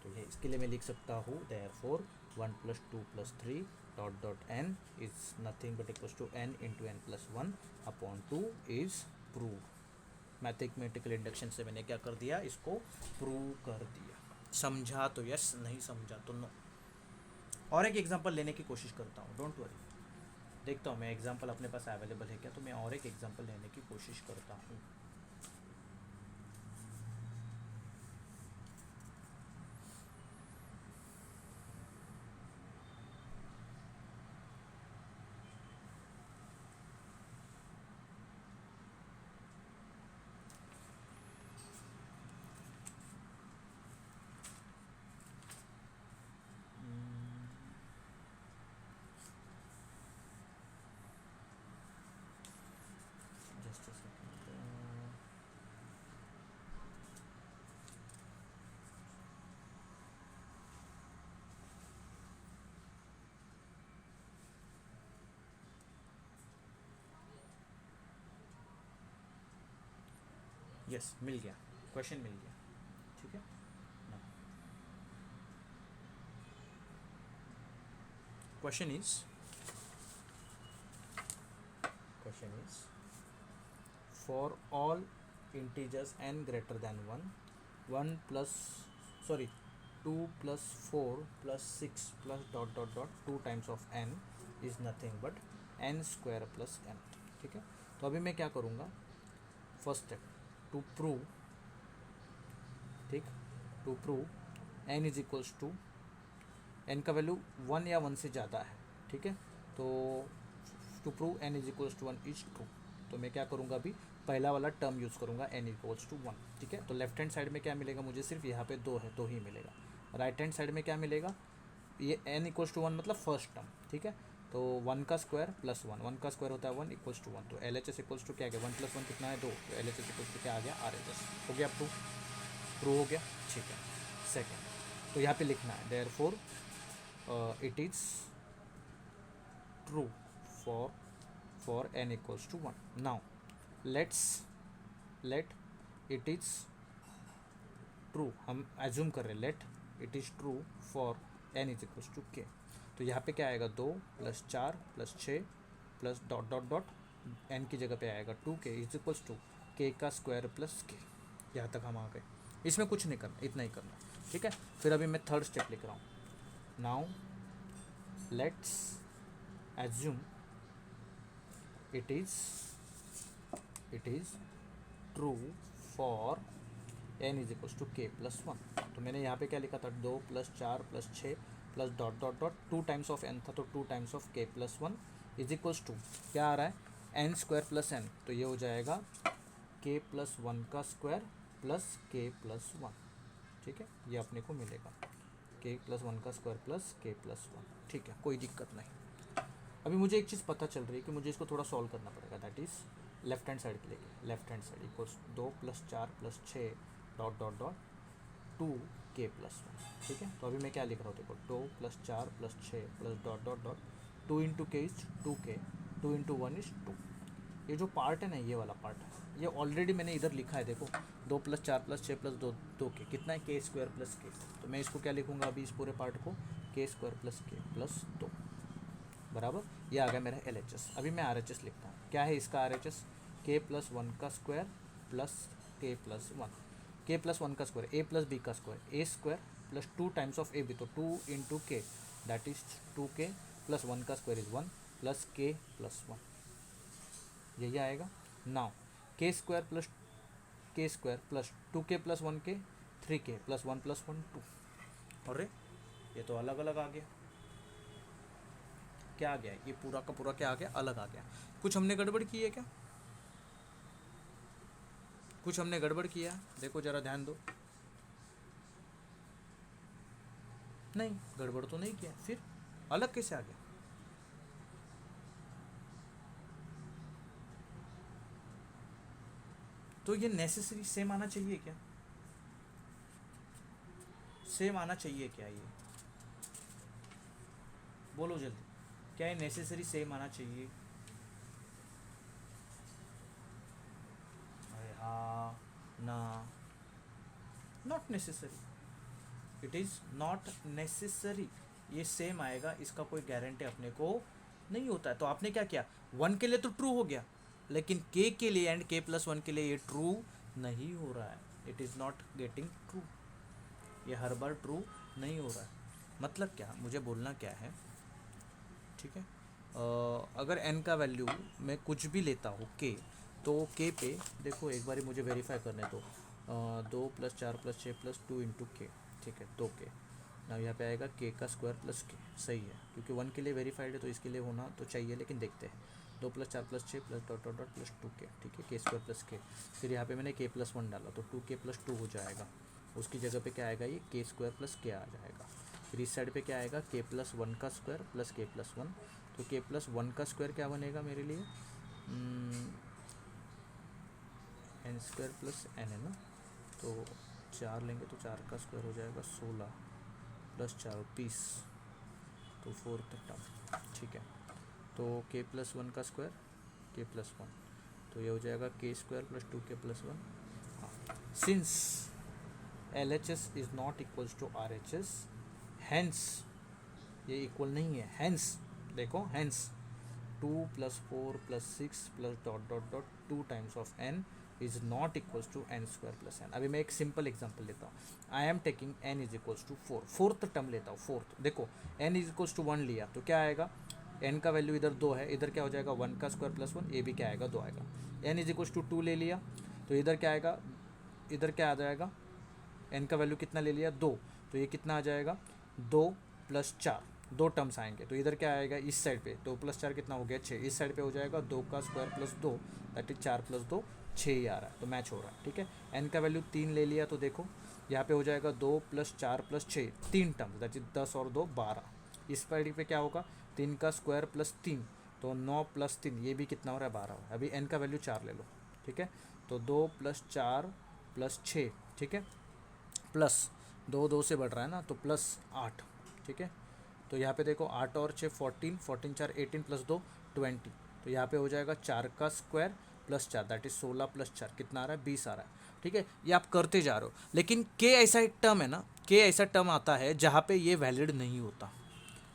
तो ये इसके लिए मैं लिख सकता हूँ therefore 1 plus 2 plus 3 dot dot n is nothing but equals to n into n plus one upon two is prove. Mathematical induction से मैंने क्या कर दिया, इसको प्रूव कर दिया। समझा तो यस, नहीं समझा तो नो। और एक एग्जांपल लेने की कोशिश करता हूँ, डोंट वरी, देखता हूँ मैं एग्जांपल अपने पास अवेलेबल है क्या, तो मैं और एक एग्जांपल लेने की कोशिश करता हूँ। Just a second. यस मिल गया, क्वेश्चन मिल गया, ठीक है ना। Question is for all integers n greater than 1 plus sorry 2 plus 4 plus 6 plus dot dot dot 2 times of n is nothing but n square plus n, ठीक है। तो अभी मैं क्या करूँगा, फर्स्ट स्टेप टू प्रूव, ठीक, to prove n is equals to, n का value 1 या 1 से ज़्यादा है, ठीक है। तो to prove n is equals to 1 is true, तो मैं क्या करूँगा, अभी पहला वाला टर्म यूज़ करूँगा n इक्वल्स टू 1, ठीक है। तो लेफ्ट हैंड साइड में क्या मिलेगा मुझे, सिर्फ यहाँ पे 2 है, 2 ही मिलेगा। राइट हैंड साइड में क्या मिलेगा, ये n इक्वल्स टू 1 मतलब फर्स्ट टर्म, ठीक है। तो 1 का स्क्वायर प्लस 1 का स्क्वायर होता है 1 इक्वल्स टू 1, तो L H S equals to क्या आ गया, 1 प्लस 1 कितना है 2, तो L H S equals to क्या आ गया, आर एच एस हो गया, प्रूव प्रूव हो गया, ठीक है। सेकेंड, तो यहाँ पे लिखना है therefore it is true for n equals to 1. Now let it is true, हम assume कर रहे हैं let it is true for n is equals to k। तो यहाँ पे क्या आएगा, 2 plus 4 plus 6 plus dot dot dot n की जगह पे आएगा 2k is equals to k का स्क्वायर प्लस k। यहाँ तक हम आ गए, इसमें कुछ नहीं करना, इतना ही करना, ठीक है। फिर अभी मैं थर्ड स्टेप लिख रहा हूँ। Now let's assume it is true for n is equals to k plus 1। तो मैंने यहाँ पे क्या लिखा था, 2 plus 4 plus 6 plus dot dot dot 2 times of n था तो 2 times of k plus 1 is equals to क्या आ रहा है n स्क्वायर प्लस n, तो ये हो जाएगा k प्लस 1 का स्क्वायर प्लस k प्लस 1, ठीक है, ये अपने को मिलेगा k प्लस 1 का स्क्वायर प्लस k प्लस 1, ठीक है, कोई दिक्कत नहीं। अभी मुझे एक चीज़ पता चल रही है कि मुझे इसको थोड़ा सॉल्व करना पड़ेगा, that is left hand side के लेके, left hand side equals 2 plus 4 plus 6 dot dot dot 2k plus 1, ठीक है। तो अभी मैं क्या लिख रहा हूँ देखो, 2 plus 4 plus 6 plus dot dot dot 2 into के इज 2k, 2 इंटू 1 इज 2। ये जो पार्ट है ना, ये वाला पार्ट है, ये ऑलरेडी मैंने इधर लिखा है देखो, 2 प्लस 4 प्लस 6 प्लस 2k कितना है k स्क्वायर प्लस k। तो मैं इसको क्या लिखूँगा अभी इस पूरे पार्ट को, k square plus k plus 2 बराबर, ये आ गया मेरा LHS। अभी मैं RHS लिखता हूँ, क्या है इसका RHS, k प्लस 1 का square plus k plus 1, k plus 1 का स्क्वायर a प्लस b का square a square plus 2 times of a b, तो 2 into k that is 2k plus 1 का square is 1 plus k plus 1, यही आएगा। Now k square plus 2k plus 1k 3k plus 1 plus 1 2, अरे ये तो अलग अलग आ गया, क्या आ गया, ये पूरा का पूरा क्या आ गया, अलग आ गया। कुछ हमने गड़बड़ की है क्या, कुछ हमने गड़बड़ किया, देखो जरा ध्यान दो, नहीं गड़बड़ तो नहीं किया, फिर अलग कैसे आ गया, तो ये नेसेसरी सेम आना चाहिए क्या, सेम आना चाहिए क्या, ये बोलो जल्दी, क्या ये नेसेसरी सेम आना चाहिए, अरे हाँ ना, not necessary, it is not necessary, ये सेम आएगा, इसका कोई गारंटी अपने को नहीं होता है। तो आपने क्या किया, 1 के लिए तो ट्रू हो गया, लेकिन k के लिए एंड k प्लस 1 के लिए ये ट्रू नहीं हो रहा है, it is not getting true, ये हर बार ट्रू नहीं हो रहा है। मतलब क्या, मुझे बोलना क्या है, ठीक है, अगर n का वैल्यू मैं कुछ भी लेता हूँ k, तो k पे देखो एक बार मुझे वेरीफाई करने दो, 2 प्लस 4 प्लस 6 प्लस 2 इंटू के, ठीक है 2k, ना यहाँ पे आएगा k का स्क्वायर प्लस k, सही है, क्योंकि 1 के लिए वेरीफाइड है तो इसके लिए होना तो चाहिए, लेकिन देखते हैं, 2 plus 4 plus 6 plus dot dot dot plus 2k, ठीक है, k स्क्वायर प्लस k, फिर यहाँ पे मैंने k प्लस 1 डाला तो 2k प्लस 2 हो जाएगा, उसकी जगह पे क्या आएगा, ये k स्क्वायर प्लस k आ जाएगा। फिर इस साइड पे क्या आएगा, k प्लस 1 का स्क्वायर प्लस k प्लस 1, तो k प्लस 1 का स्क्वायर क्या बनेगा मेरे लिए, n स्क्वायर प्लस n है ना, तो 4 लेंगे तो 4 का स्क्वायर हो जाएगा 16 प्लस 4 20, तो 4th टर्म, ठीक है, तो k प्लस 1 का स्क्वायर k प्लस 1, तो ये हो जाएगा k square plus 2k plus 1। हाँ, since LHS is not equals to RHS, hence ये इक्वल नहीं है, हैंस देखो, hence 2 plus 4 plus 6 plus dot dot dot 2 times of n is not equals to n square plus n। अभी मैं एक simple example लेता हूँ, I am taking n is equals to 4, fourth term लेता हूँ, फोर्थ देखो n is equals to 1 लिया तो क्या आएगा, n का वैल्यू इधर 2 है, इधर क्या हो जाएगा 1 का स्क्वायर प्लस 1, ये भी क्या आएगा 2 आएगा, n इज इक्वल्स टू 2 ले लिया तो इधर क्या आएगा, इधर क्या आ जाएगा, n का वैल्यू कितना ले लिया 2, तो ये कितना आ जाएगा 2 प्लस 4, 2 टर्म्स आएंगे, तो इधर क्या आएगा इस साइड पे 2 प्लस 4 कितना हो गया 6, इस साइड पे हो जाएगा 2 का square plus 2 that is 4 plus 2 6 ही आ रहा है, तो मैच हो रहा है, ठीक है। n का वैल्यू 3 ले लिया तो देखो यहाँ पे हो जाएगा 2 plus 4 plus 6, 3 terms that is 10 और 2 12, इस साइड पे क्या होगा 3 का स्क्वायर प्लस 3, तो 9 प्लस 3 ये भी कितना हो रहा है 12 हो रहा है। अभी n का वैल्यू 4 ले लो, ठीक है, तो 2 प्लस 4 प्लस 6, ठीक है, प्लस 2 2 से बढ़ रहा है ना, तो प्लस 8, ठीक है, तो यहाँ पे देखो 8 और 6 14, 14 4 18 प्लस 2 20, तो यहाँ पे हो जाएगा 4 का square plus 4 that is 16 plus 4 कितना आ रहा है 20 आ रहा है, ठीक है, ये आप करते जा रहे हो, लेकिन k ऐसा एक टर्म है ना, k ऐसा टर्म आता है जहाँ पे ये वैलिड नहीं होता,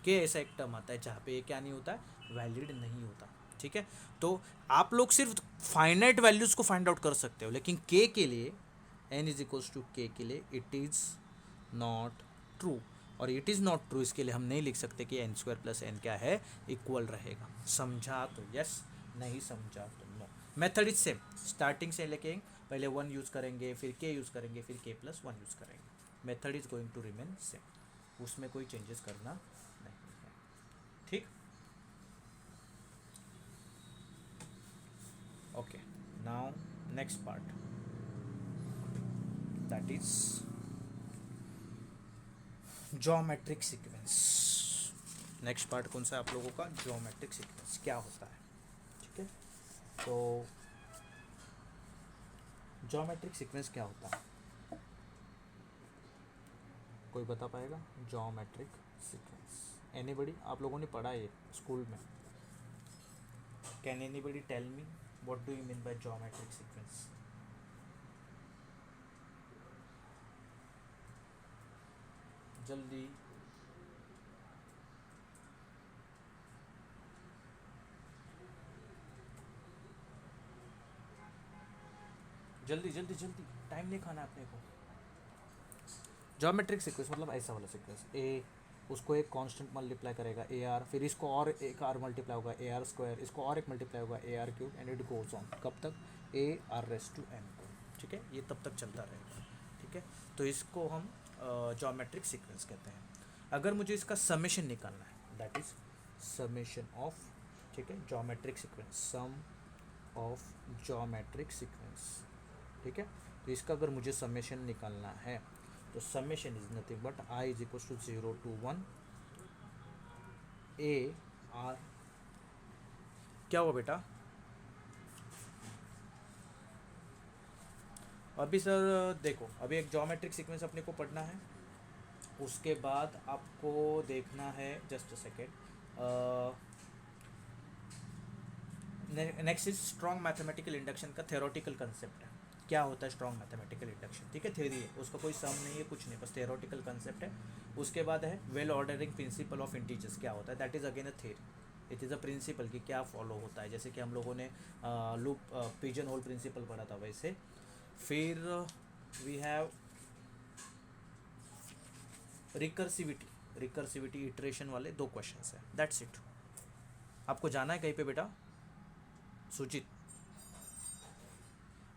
k ऐसा एक टर्म आता है जहाँ पे ये क्या नहीं होता है, वैलिड नहीं होता, ठीक है। तो आप लोग सिर्फ फाइनाइट वैल्यूज़ को फाइंड आउट कर सकते हो, लेकिन k के लिए n is equals to k के लिए इट इज़ नॉट ट्रू, और इट इज़ नॉट ट्रू इसके लिए हम नहीं लिख सकते कि n स्क्वायर प्लस n क्या है इक्वल रहेगा। समझा तो यस, नहीं समझा तो no. Method is same, starting से लेके पहले 1 यूज़ करेंगे, फिर k यूज़ करेंगे, फिर k प्लस 1 यूज़ करेंगे, method is going to remain same. उसमें कोई चेंजेस करना नहीं है। ठीक, okay. Now next part, that is geometric sequence. Next part कौन सा है आप लोगों का? ज्योमेट्रिक सीक्वेंस क्या होता है। ठीक है, तो ज्योमेट्रिक सीक्वेंस क्या होता है, कोई बता पाएगा? Geometric sequence, anybody? आप लोगों ने पढ़ा है ये स्कूल में। Can anybody tell me what do you mean by geometric sequence? जल्दी, जल्दी जल्दी जल्दी, टाइम नहीं खाना अपने को। ज्योमेट्रिक सीक्वेंस मतलब ऐसा वाला सीक्वेंस, ए उसको एक कांस्टेंट मल्टीप्लाई करेगा ए आर, फिर इसको और एक आर मल्टीप्लाई होगा ए आर स्क्वायर, इसको और एक मल्टीप्लाई होगा a r cube, and it goes on, कब तक? A r raise to n को। ठीक है, ये तब तक चलता रहेगा। ठीक है, तो इसको हम ज्योमेट्रिक सीक्वेंस कहते हैं। अगर मुझे इसका समेशन निकालना है, दैट इज समेशन ऑफ, ठीक है, geometric sequence, sum of geometric sequence. ठीक है, तो इसका अगर मुझे समेशन निकालना है तो summation is nothing but i is equal to 0 to 1 a r. क्या हुआ बेटा? अभी सर देखो, अभी एक ज्योमेट्रिक सीक्वेंस अपने को पढ़ना है, उसके बाद आपको देखना है, just a second, next is strong mathematical induction का थ्योरेटिकल कंसेप्ट है। क्या होता है स्ट्रॉन्ग मैथमेटिकल इंडक्शन? ठीक है, थ्योरी है, उसका कोई सम नहीं है, कुछ नहीं, बस थ्योरेटिकल कंसेप्ट है। उसके बाद है well ordering principle of integers. क्या होता है? That is again a theory, it is a principle कि क्या फॉलो होता है, जैसे कि हम लोगों ने लूप पिजन होल प्रिंसिपल पढ़ा था वैसे। फिर वी हैव रिकर्सिविटी इटरेशन वाले 2 क्वेश्चंस है, दैट्स इट। आपको जाना है कहीं पे बेटा? सुचित,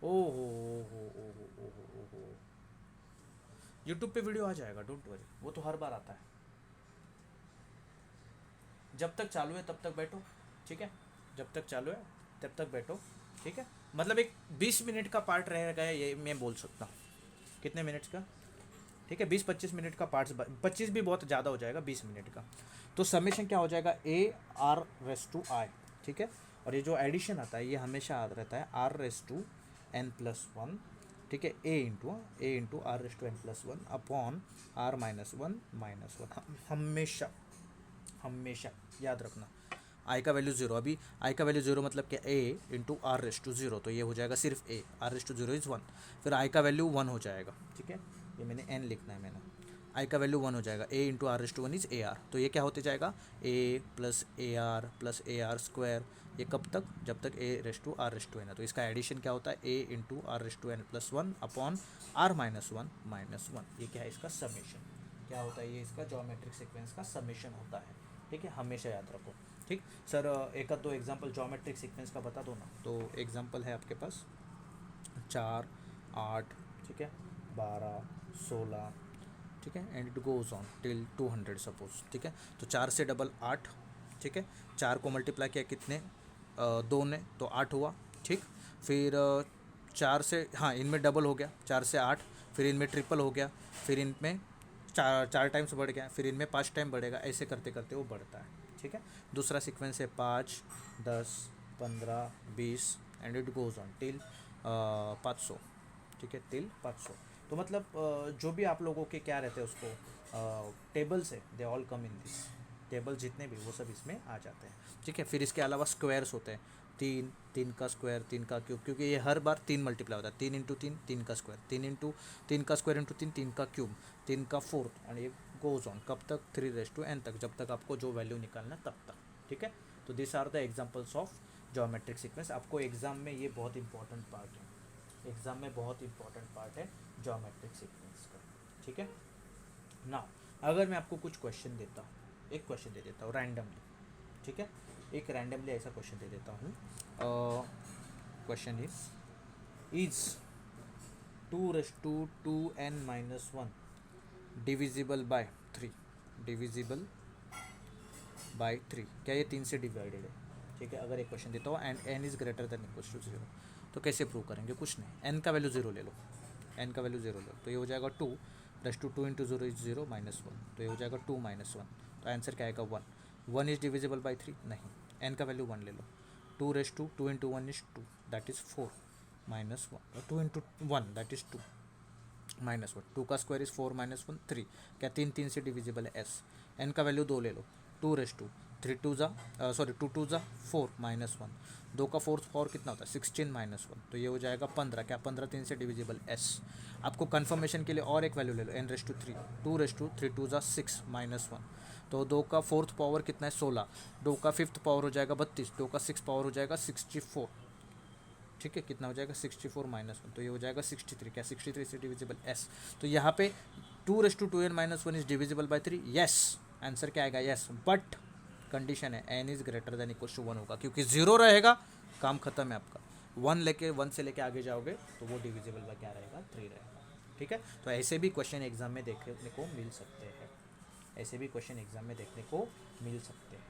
ओ हो यूट्यूब पे वीडियो आ जाएगा, डोंट वरी, वो तो हर बार आता है। जब तक चालू है तब तक बैठो, ठीक है, जब तक चालू है तब तक बैठो। ठीक है, मतलब एक 20 मिनट का पार्ट रहेगा, ये मैं बोल सकता हूँ। कितने मिनट्स का? ठीक है, 20-25 मिनट का पार्ट्स, 25 भी बहुत ज़्यादा हो जाएगा, 20 मिनट का। तो समेशन क्या हो जाएगा? ए आर रेस टू आई। ठीक है, और ये जो एडिशन आता है ये हमेशा याद रहता है, r raise to n plus one. ठीक है, a into r raise to n plus one upon r -1 हमेशा हमेशा याद रखना। आई का वैल्यू 0, अभी आई का वैल्यू 0 मतलब क्या? ए इंटू आर रेस टू 0, तो ये हो जाएगा सिर्फ ए, आर रेस टू 0 इज़ 1। फिर आई का वैल्यू 1 हो जाएगा। ठीक है, ये मैंने एन लिखना है, मैंने आई का वैल्यू 1 हो जाएगा, a into r raise to 1 is a r. तो ये क्या होते जाएगा? A plus a r square. ये कब तक? जब तक a raise to r raise to n है। तो इसका एडिशन क्या होता है? A into r raise to n plus 1 upon r -1 ये क्या है? इसका समेशन। क्या होता है? ये इसका ज्योमेट्रिक सीक्वेंस का समेशन होता है। ठीक है, हमेशा याद रखो। ठीक सर, एक आध 2 एग्जांपल ज्योमेट्रिक सीक्वेंस का बता दो ना। तो एग्जांपल है आपके पास 4, 8, ठीक है, 12, 16, ठीक है, and it goes on till 200 suppose. ठीक है, तो 4 से डबल 8। ठीक है, 4 को मल्टीप्लाई किया कितने? 2 ने, तो 8 हुआ। ठीक, फिर 4 से, हाँ इनमें डबल हो गया, 4 से 8, फिर इनमें ट्रिपल हो गया, फिर इनमें 4 टाइम्स बढ़ गया, फिर इनमें 5 टाइम बढ़ेगा, ऐसे करते करते वो बढ़ता है। ठीक है, दूसरा सीक्वेंस है 5, 10, 15, 20 and it goes on till 500। ठीक है, टिल 500। तो मतलब जो भी आप लोगों के क्या रहते हैं उसको टेबल्स है, they all come in this table, जितने भी वो सब इसमें आ जाते हैं। ठीक है, फिर इसके अलावा स्क्वायर्स होते हैं, 3 का स्क्वायर, 3 का क्यूब, क्योंकि ये हर बार 3 मल्टीप्लाई होता है, 3 इंटू 3, 3 का स्क्वायर, 3 का स्क्वायर इंटू 3, 3 का क्यूब, 3 का फोर्थ, एंड ये गोज ऑन कब तक? 3 तक, जब तक आपको जो वैल्यू निकालना तब तक। ठीक है, तो this are the examples of geometric sequence. आपको एग्जाम में ये बहुत इंपॉर्टेंट पार्ट है, एग्जाम में बहुत इंपॉर्टेंट पार्ट है ज्योमेट्रिक सीक्वेंस का। ठीक है ना, अगर मैं आपको कुछ क्वेश्चन देता हूँ, एक क्वेश्चन दे देता हूँ रैंडमली। ठीक है, एक रैंडमली ऐसा क्वेश्चन दे देता हूँ। Question is 2 raised to 2n - 1 divisible by 3। Divisible by 3, क्या ये 3 से डिवाइडेड है? ठीक है, अगर एक क्वेश्चन देता हो and n is greater than equal to 0, तो कैसे प्रूव करेंगे? कुछ नहीं, n का वैल्यू 0 ले लो, n का वैल्यू 0 लो, तो ये हो जाएगा 2 प्लस 2 इंटू 0 इज 0 माइनस 1, तो ये हो जाएगा 2 माइनस 1, तो आंसर क्या आएगा 1। 1 इज डिविजिबल बाई 3 नहीं, n का वैल्यू 1 ले लो, 2 raise to 2 into 1 is 2 that is 4 minus 1, 2 into 1 that is 2 minus 1, 2 का स्क्वायर इज 4 माइनस 1 3, क्या 3 से डिविजिबल है s। n का वैल्यू 2 ले लो, 2 रेस टू 3 टू ज़ा सॉरी 2 टू ज़ा 4 माइनस 1, 2 का फोर्थ पावर कितना होता है 16 माइनस 1, तो ये हो जाएगा 15, क्या 15 3 से डिविजिबल s। आपको कन्फर्मेशन के लिए और एक वैल्यू ले लो, n raise to 3, 2 raise to 3 to ज़ा 6 माइनस 1, तो 2 का फोर्थ पावर कितना है 16, 2 का फिफ्थ पावर हो जाएगा 32, 2 का सिक्स पावर हो जाएगा 64, ठीक है, कितना हो जाएगा 64 माइनस 1, तो ये हो जाएगा 63, क्या 63 से डिविजिबल s। तो यहाँ पे 2 raise to 2n minus 1 is divisible by 3, yes, answer क्या आएगा यस, बट कंडीशन है n is greater than equal to 1 होगा, क्योंकि 0 रहेगा काम खत्म है आपका, 1 से लेके आगे जाओगे तो वो डिविजिबल बाय क्या रहेगा 3 रहेगा, ठीक है। तो ऐसे भी क्वेश्चन एग्जाम में देखने को मिल सकते हैं, ऐसे भी क्वेश्चन एग्जाम में देखने को मिल सकते हैं,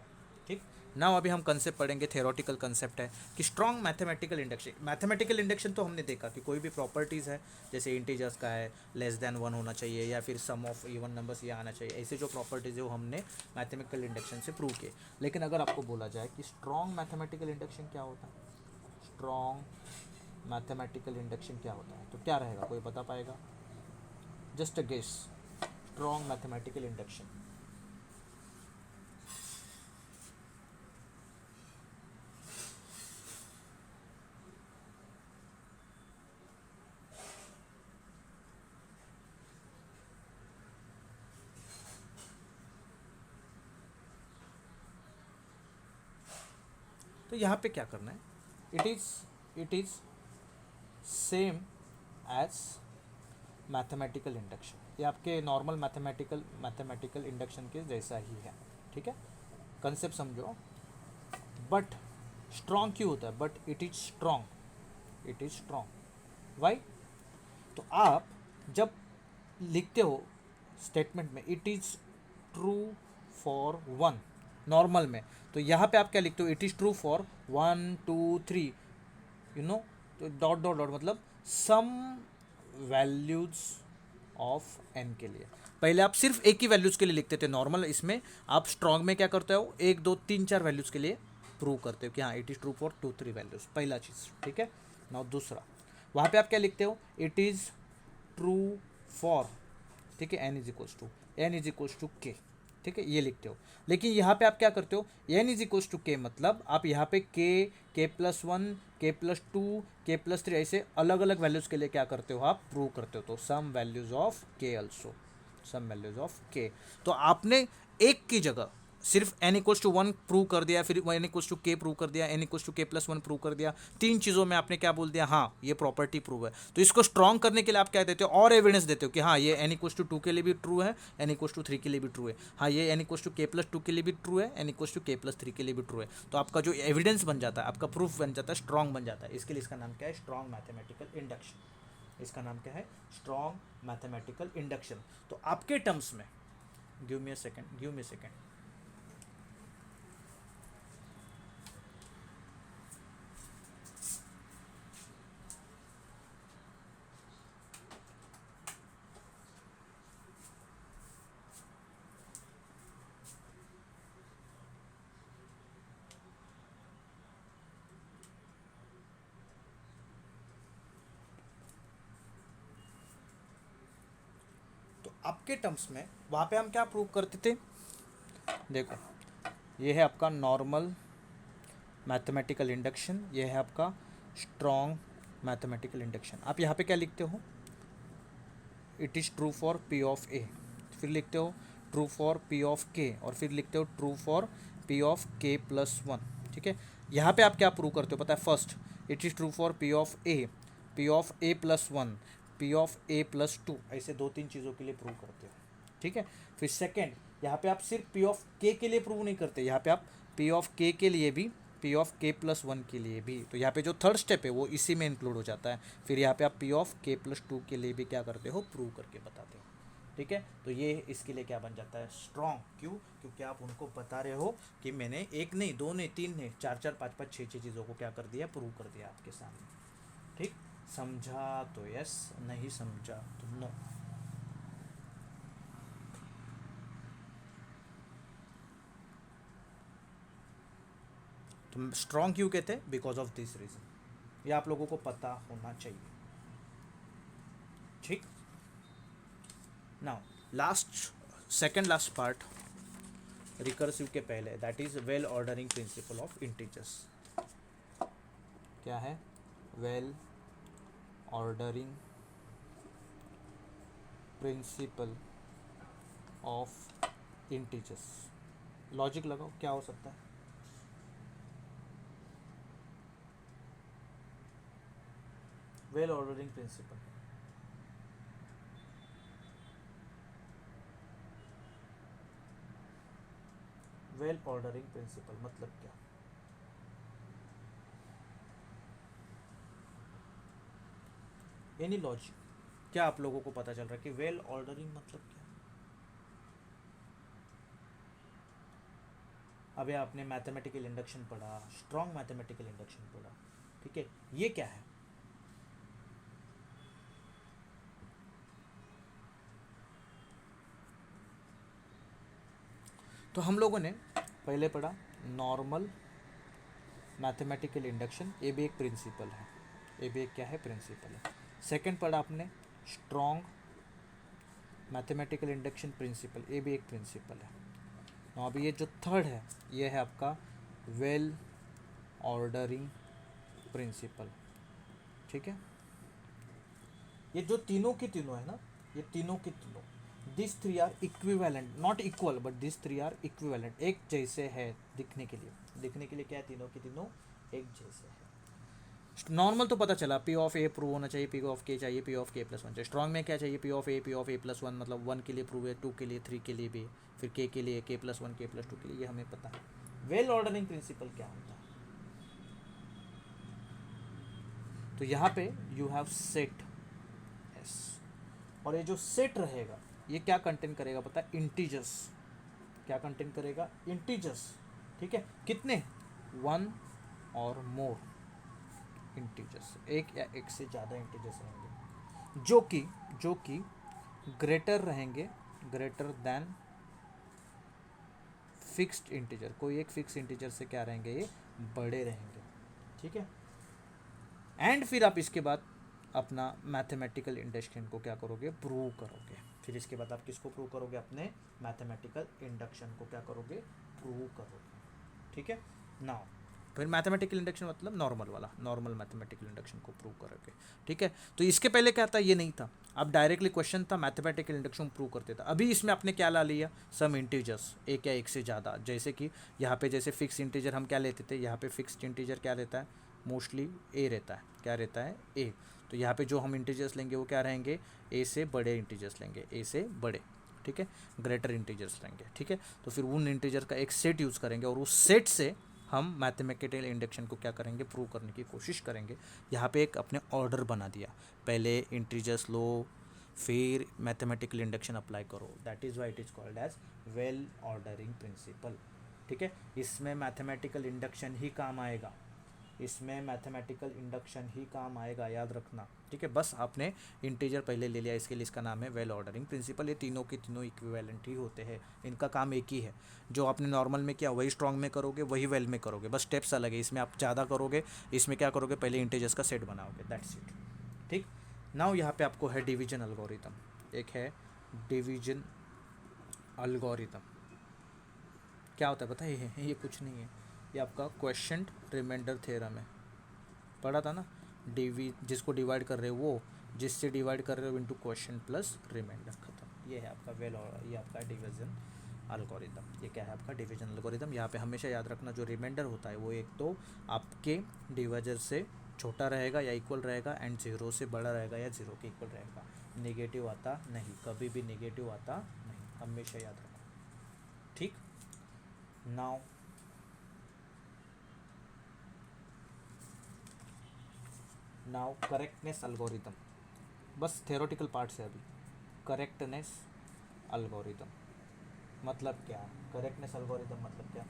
ठीक। नाउ अभी हम कंसेप्ट पढ़ेंगे, थ्योरेटिकल कंसेप्ट है कि strong mathematical induction. Mathematical induction तो हमने देखा कि कोई भी प्रॉपर्टीज़ है, जैसे इंटीजर्स का है लेस देन 1 होना चाहिए या फिर सम ऑफ इवन नंबर्स ये आना चाहिए, ऐसे जो प्रॉपर्टीज़ है वो हमने मैथमेटिकल इंडक्शन से प्रूव किए। लेकिन अगर आपको बोला जाए कि स्ट्रॉन्ग मैथमेटिकल इंडक्शन क्या होता है, स्ट्रॉन्ग मैथमेटिकल इंडक्शन क्या होता है, तो क्या रहेगा, कोई बता पाएगा? Just a guess, strong mathematical induction. तो यहाँ पे क्या करना है, it is same as mathematical induction, ये आपके नॉर्मल मैथमेटिकल इंडक्शन के जैसा ही है, ठीक है, कंसेप्ट समझो। बट स्ट्रॉन्ग क्यों होता है, but it is strong why, तो आप जब लिखते हो स्टेटमेंट में it is true for 1 normal में, तो यहाँ पे आप क्या लिखते हो, it is true for 1 2 3 you know, तो डॉट डॉट डॉट मतलब सम वैल्यूज ऑफ n के लिए। पहले आप सिर्फ एक ही वैल्यूज़ के लिए लिखते थे नॉर्मल, इसमें आप स्ट्रॉन्ग में क्या करते हो, 1 2 3 4 वैल्यूज़ के लिए प्रूव करते हो कि हाँ it is true for 2 3 values, पहला चीज़, ठीक है। नाउ दूसरा, वहाँ पे आप क्या लिखते हो, इट इज़ ट्रू फॉर, ठीक है, n is equals to k, ठीक है, ये लिखते हो। लेकिन यहाँ पे आप क्या करते हो, n is equals to k मतलब आप यहाँ पे k plus 1 k plus 2 k plus 3 ऐसे अलग अलग वैल्यूज़ के लिए क्या करते हो, आप प्रूव करते हो, तो some values of k also, some values of k। तो आपने एक की जगह सिर्फ n इक्वल्स टू 1 प्रूव कर दिया, फिर n equals to k prove कर दिया, n equals to k plus 1 prove कर दिया, 3 चीज़ों में आपने क्या बोल दिया, हाँ ये प्रॉपर्टी प्रूव है। तो इसको स्ट्रॉन्ग करने के लिए आप क्या देते हो, और एविडेंस देते हो कि हाँ ये n इक्वल्स टू 2 के लिए भी ट्रू है, n इक्वल्स टू 3 के लिए भी ट्रू है, हाँ ये n equals to k plus 2 के लिए भी ट्रू है, n equals to k plus 3 के लिए भी ट्रू है। तो आपका जो एविडेंस बन जाता है, आपका प्रूफ बन जाता है, स्ट्रॉन्ग बन जाता है। इसके लिए इसका नाम क्या है, स्ट्रॉन्ग मैथमेटिकल इंडक्शन, इसका नाम क्या है, स्ट्रॉन्ग मैथमेटिकल इंडक्शन। तो आपके टर्म्स में गिव मी अ सेकेंड, आपके टर्म्स में वहाँ पे हम क्या प्रूव करते थे, देखो ये है आपका नॉर्मल मैथमेटिकल इंडक्शन, ये है आपका स्ट्रॉन्ग मैथमेटिकल इंडक्शन। आप यहाँ पे क्या लिखते हो, it is true for p of a, फिर लिखते हो true for p of k, और फिर लिखते हो true for p of k plus 1, ठीक है। यहाँ पे आप क्या प्रूव करते हो पता है, first it is true for p of a plus 1, p of a plus 2, ऐसे 2 3 चीज़ों के लिए प्रूव करते हो, ठीक है। फिर सेकेंड, यहाँ पे आप सिर्फ p ऑफ k के लिए प्रूव नहीं करते, यहाँ पे आप p ऑफ k के लिए भी, p ऑफ k प्लस 1 के लिए भी, तो यहाँ पे जो थर्ड स्टेप है वो इसी में इंक्लूड हो जाता है। फिर यहाँ पे आप p ऑफ k प्लस 2 के लिए भी क्या करते हो, प्रूव करके बताते हो, ठीक है, तो ये इसके लिए क्या बन जाता है, स्ट्रॉन्ग। क्यों? क्योंकि आप उनको बता रहे हो कि मैंने एक नहीं, दो नहीं, तीन नहीं, चार चार पाँच पाँच छः छः चीज़ों को क्या कर दिया, प्रूव कर दिया आपके सामने। ठीक, समझा तो यस, नहीं समझा तो नो। तो स्ट्रॉन्ग क्यों कहते हैं? Because of this reason. ये आप लोगों को पता होना चाहिए। ठीक, now last, second last part recursive के पहले, that is well ordering principle of integers. क्या है? Well ordering principle of integers. Logic लगाओ, क्या हो सकता है? Well ordering principle, well ordering principle मतलब क्या? Any logic? क्या आप लोगों को पता चल रहा है कि वेल ऑर्डरिंग मतलब क्या? अभी आपने मैथमेटिकल इंडक्शन पढ़ा, स्ट्रॉन्ग मैथमेटिकल इंडक्शन पढ़ा, ठीक है, ये क्या है? तो हम लोगों ने पहले पढ़ा नॉर्मल मैथमेटिकल इंडक्शन, ये भी एक प्रिंसिपल है, ये भी एक क्या है, प्रिंसिपल है। सेकंड पढ़ा आपने स्ट्रॉन्ग मैथमेटिकल इंडक्शन प्रिंसिपल, ये भी एक प्रिंसिपल है। और अभी ये जो थर्ड है, ये है आपका वेल ऑर्डरिंग प्रिंसिपल। ठीक है, ये जो तीनों की तीनों है ना, ये तीनों की तीनों, this three are equivalent, not equal but this three are equivalent, एक जैसे है दिखने के लिए। दिखने के लिए क्या है? तीनों की तीनों एक जैसे है। नॉर्मल तो पता चला, पी ऑफ ए प्रूव होना चाहिए, पी ऑफ के चाहिए, P of k plus one चाहिए। स्ट्रॉन्ग में क्या चाहिए? P of A plus one, मतलब वन के लिए प्रूव है, टू के लिए, थ्री के लिए भी, फिर के लिए के प्लस वन, के प्लस टू के लिए, ये हमें पता है। वेल ऑर्डरिंग प्रिंसिपल क्या होता है? तो यहाँ पे यू हैव सेट एस, और ये जो सेट रहेगा ये क्या कंटेन करेगा पता है? इंटीजर्स। क्या कंटेन करेगा? इंटीजर्स। ठीक है, कितने? वन और मोर इंटीजर्स, एक या एक से ज़्यादा इंटीजर्स रहेंगे जो कि ग्रेटर रहेंगे, ग्रेटर देन फिक्स्ड इंटीजर। कोई एक फिक्स इंटीजर से क्या रहेंगे? ये बड़े रहेंगे। ठीक है, एंड फिर आप इसके बाद अपना मैथमेटिकल इंडक्शन को क्या करोगे? प्रूव करोगे। फिर इसके बाद आप किसको प्रूव करोगे? अपने मैथमेटिकल इंडक्शन को क्या करोगे? प्रूव करोगे। ठीक है, नाउ फिर मैथमेटिकल इंडक्शन मतलब नॉर्मल वाला, नॉर्मल मैथमेटिकल इंडक्शन को प्रूव करोगे। ठीक है, तो इसके पहले क्या था? ये नहीं था, अब डायरेक्टली क्वेश्चन था मैथमेटिकल इंडक्शन प्रूव करते था। अभी इसमें आपने क्या ला लिया? सम इंटीजर्स, एक या एक से ज़्यादा। जैसे कि यहाँ पे जैसे फिक्स इंटीजर हम क्या लेते थे, यहाँ पे फिक्स्ड इंटीजर क्या रहता है? मोस्टली ए रहता है। क्या रहता है? ए। तो यहाँ पे जो हम इंटीजर्स लेंगे वो क्या रहेंगे? ए से बड़े इंटीजर्स लेंगे, ए से बड़े। ठीक है, ग्रेटर इंटीजर्स लेंगे। ठीक है, तो फिर उन इंटीजर का एक सेट यूज़ करेंगे और उस सेट से हम मैथमेटिकल इंडक्शन को क्या करेंगे? प्रूव करने की कोशिश करेंगे। यहाँ पे एक अपने ऑर्डर बना दिया, पहले इंटीजर्स लो, फिर मैथमेटिकल इंडक्शन अप्लाई करो। That is why it is called as well ordering principle. ठीक है, इसमें मैथमेटिकल इंडक्शन ही काम आएगा, इसमें मैथमेटिकल इंडक्शन ही काम आएगा, याद रखना। ठीक है, बस आपने इंटीजर पहले ले लिया, इसके लिए इसका नाम है वेल ऑर्डरिंग प्रिंसिपल। ये तीनों के तीनों इक्विवेलेंट ही होते हैं, इनका काम एक ही है। जो आपने नॉर्मल में किया वही स्ट्रॉन्ग में करोगे, वही वेल में करोगे, बस स्टेप्स अलग है। इसमें आप ज़्यादा करोगे, इसमें क्या करोगे? पहले इंटीजर्स का सेट बनाओगे, दैट्स इट। ठीक, नाउ यहाँ पे आपको है डिवीजन अलगोरिथम। एक है डिवीजन अलगोरिथम। क्या होता है पता है? ये कुछ नहीं है, ये आपका क्वेश्चन रिमाइंडर थ्योरम है, पढ़ा था ना। जिसको डिवाइड कर रहे हो वो, जिससे डिवाइड कर रहे हो इनटू क्वेश्चन प्लस रिमाइंडर, खत्म। ये है आपका ये आपका डिवीजन अलगोरिथम। ये क्या है? आपका डिवीजन अलगोरिथम। यहाँ पे हमेशा याद रखना, जो रिमाइंडर होता है वो एक तो आपके डिवाइजर से छोटा रहेगा या इक्वल रहेगा, एंड ज़ीरो से बड़ा रहेगा या ज़ीरो के इक्वल रहेगा। नेगेटिव आता नहीं, कभी भी नेगेटिव आता नहीं, हमेशा याद रखो। ठीक, नाउ करेक्टनेस अलगोरिथम, बस थेरोटिकल पार्ट से अभी। करेक्टनेस algorithm मतलब क्या, करेक्टनेस algorithm मतलब क्या,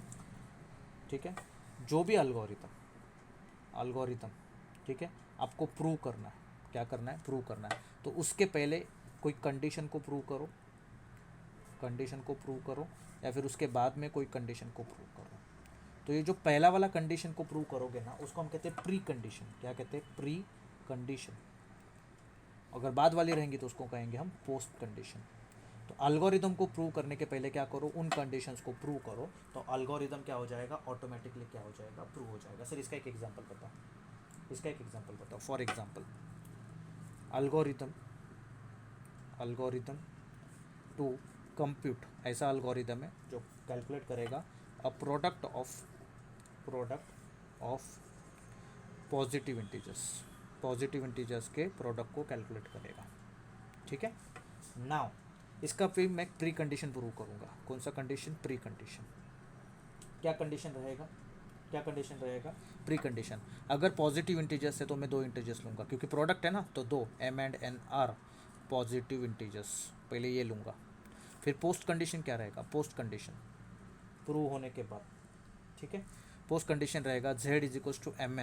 ठीक है। जो भी अल्गोरिथम, ठीक है, आपको प्रूव करना है, क्या करना है, प्रूव करना है, तो उसके पहले कोई कंडीशन को प्रूव करो, या फिर उसके बाद में कोई कंडीशन को प्रूव करो। तो ये जो पहला वाला कंडीशन को प्रूव करोगे ना, उसको हम कहते हैं प्री कंडीशन। क्या कहते हैं, प्री कंडीशन। अगर बाद वाली रहेंगी तो उसको कहेंगे हम पोस्ट कंडीशन। तो अल्गोरिदम को प्रूव करने के पहले क्या करो, उन कंडीशंस को प्रूव करो, तो अल्गोरिदम क्या हो जाएगा, ऑटोमेटिकली क्या हो जाएगा, प्रूव हो जाएगा। सर इसका एक एग्जांपल बताओ, for example algorithm to compute, ऐसा अल्गोरिदम है जो कैलकुलेट करेगा a product of positive integers के प्रोडक्ट को कैलकुलेट करेगा, ठीक है। नाउ इसका फिर मैं प्री कंडीशन प्रूव करूँगा। कौन सा कंडीशन, प्री कंडीशन। क्या कंडीशन रहेगा, प्री कंडीशन। अगर पॉजिटिव इंटीजर्स है तो मैं 2 इंटीजर्स लूँगा, क्योंकि प्रोडक्ट है ना, तो 2 m and n are positive integers, पहले ये लूँगा। फिर पोस्ट कंडीशन क्या रहेगा, पोस्ट कंडीशन प्रूव होने के बाद, ठीक है। पोस्ट कंडीशन रहेगा z is equals to m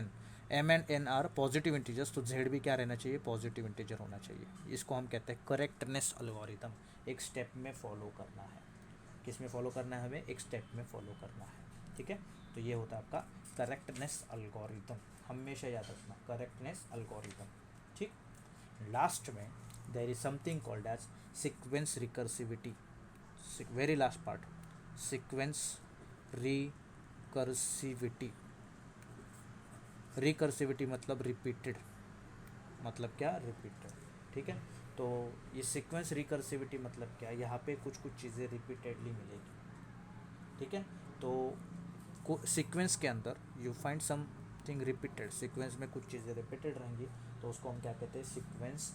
and n are positive integers, तो z भी क्या रहना चाहिए, पॉजिटिव इंटीजर होना चाहिए। इसको हम कहते हैं करेक्टनेस एल्गोरिथम। एक स्टेप में फॉलो करना है, किस में फॉलो करना है, हमें एक स्टेप में फॉलो करना है, ठीक है। तो ये होता है आपका करेक्टनेस एल्गोरिथम, हमेशा याद रखना, करेक्टनेस एल्गोरिथम, ठीक। लास्ट में there is something called as sequence recursivity, very last part, sequence recursivity मतलब रिपीटेड, मतलब क्या, रिपीटेड, ठीक है। तो ये सीक्वेंस रिकर्सिविटी मतलब क्या, यहाँ पे कुछ चीज़ें रिपीटेडली मिलेगी, ठीक है। तो सीक्वेंस के अंदर you find something repeated, sequence में कुछ चीज़ें रिपीटेड रहेंगी, तो उसको हम क्या कहते हैं, सीक्वेंस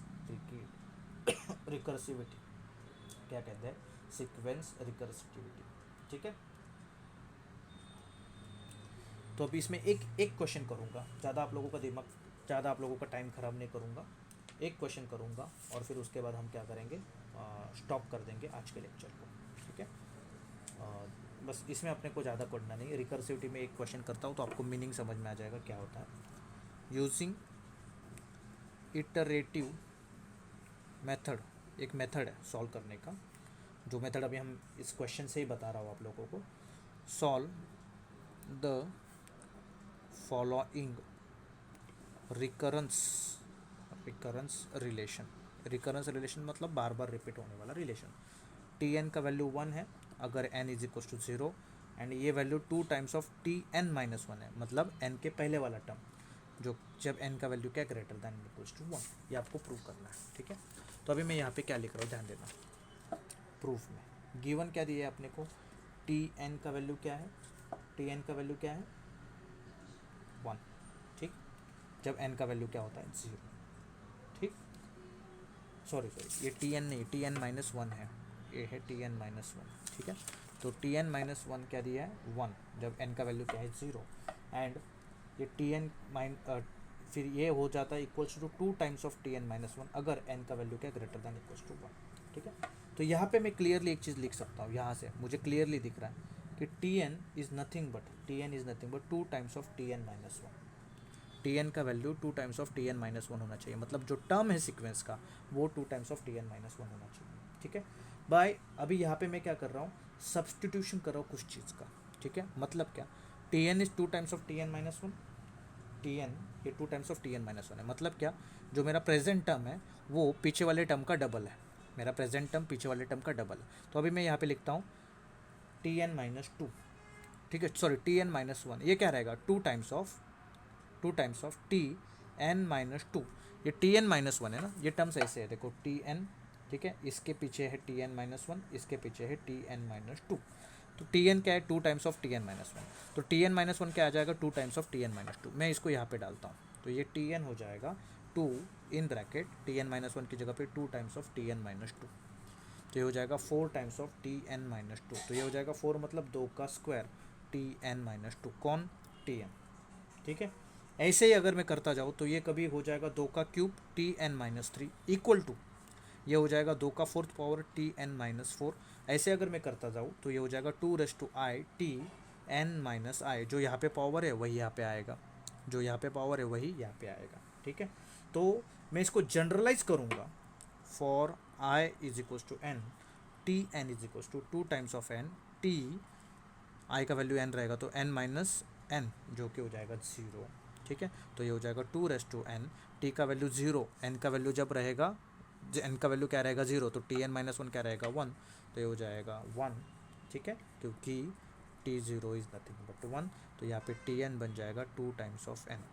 रिकर्सिविटी, क्या कहते हैं, सीक्वेंस रिकर्सिविटी, ठीक है। तो अभी इसमें एक क्वेश्चन करूँगा, ज़्यादा आप लोगों का टाइम ख़राब नहीं करूँगा, एक क्वेश्चन करूँगा और फिर उसके बाद हम क्या करेंगे, स्टॉप कर देंगे आज के लेक्चर को, ठीक है। बस इसमें अपने को ज़्यादा पढ़ना नहीं है। रिकर्सिविटी में एक क्वेश्चन करता हूँ तो आपको मीनिंग समझ में आ जाएगा क्या होता है। यूजिंग इटरेटिव मेथड, एक मेथड है सॉल्व करने का, जो मेथड अभी हम इस क्वेश्चन से ही बता रहा हूँ आप लोगों को। Solve the following recurrence relation मतलब बार बार रिपीट होने वाला रिलेशन। टी एन का वैल्यू 1 है अगर n is equal to 0, and ये value 2 times of T n minus 1 है, मतलब n के पहले वाला टर्म, जो जब n का वैल्यू क्या ग्रेटर दैन इक्वल्स टू 1, ये आपको प्रूव करना है, ठीक है। तो अभी मैं यहाँ पे क्या लिख रहा हूँ, ध्यान देना। प्रूफ में गिवन क्या दिया है अपने को, टी एन का वैल्यू क्या है, 1, ठीक। जब n का वैल्यू क्या होता है, 0, ठीक। सॉरी ये टी एन नहीं, टी एन माइनस 1 है, ये है टी एन माइनस 1, ठीक है। तो टी एन माइनस 1 क्या दिया है, 1, जब n का वैल्यू क्या है, 0, एंड ये टी एन फिर ये हो जाता है equals to 2 times of T n minus 1 अगर n का वैल्यू क्या ग्रेटर दैन इक्वल्स टू 1, ठीक है। तो यहाँ पे मैं क्लियरली एक चीज़ लिख सकता हूँ, यहाँ से मुझे क्लियरली दिख रहा है कि T n is nothing but 2 times of T n minus 1। T n का value 2 times of T n minus 1 होना चाहिए, मतलब जो टर्म है सीक्वेंस का वो 2 times of T n minus 1 होना चाहिए, ठीक है। बाय अभी यहाँ पे मैं क्या कर रहा हूँ, सब्सटीट्यूशन कर रहा हूँ कुछ चीज़ का, ठीक है। मतलब क्या, t n is 2 times of T n minus 1, T n ये 2 times of T n minus 1 है, मतलब क्या, जो मेरा प्रेजेंट टर्म है वो पीछे वाले टर्म का डबल है, मेरा प्रेजेंट टर्म पीछे वाले टर्म का डबल है। तो अभी मैं यहाँ पे लिखता हूँ टी एन माइनस 2, ठीक है, सॉरी टी एन माइनस 1, ये क्या रहेगा, 2 times of T n minus 2, ये टी एन माइनस 1 है ना, ये टर्म्स ऐसे है, देखो टी एन, ठीक है, इसके पीछे है टी एन माइनस 1, इसके पीछे है टी एन माइनस 2, तो टी एन क्या है, 2 times of T n minus 1, तो टी एन माइनस 1 क्या आ जाएगा, 2 times of T n minus 2। मैं इसको यहाँ पे डालता हूँ, तो ये टी एन हो जाएगा 2 in bracket t n minus 1 की जगह पे 2 times of T n minus 2, तो ये हो जाएगा 4 times of T n minus 2, तो ये हो जाएगा 4 मतलब 2 का स्क्वायर टी एन माइनस 2, कौन, टी एन, ठीक है। ऐसे ही अगर मैं करता जाऊँ तो ये कभी हो जाएगा 2 का cube t n minus 3 equal to ये हो जाएगा 2 का fourth power t n minus 4। ऐसे अगर मैं करता जाऊँ तो ये हो जाएगा 2 टी एन माइनस आई। जो यहाँ पे पावर है वही यहाँ पे आएगा, जो यहाँ पे पावर है वही यहाँ पे आएगा। ठीक है, तो मैं इसको जनरलाइज करूँगा for i is equals to n, t n is equals to 2 times of n, t i का वैल्यू एन रहेगा तो एन माइनस एन जो कि हो जाएगा 0। ठीक है, तो ये हो जाएगा 2 टी का वैल्यू 0, एन का वैल्यू जब रहेगा, एन का वैल्यू क्या रहेगा 0, तो टी एन माइनस 1 क्या रहेगा 1, तो ये हो जाएगा 1। ठीक है, क्योंकि T zero is nothing but 1, तो यहाँ पे टी एन बन जाएगा 2 टाइम्स ऑफ एन।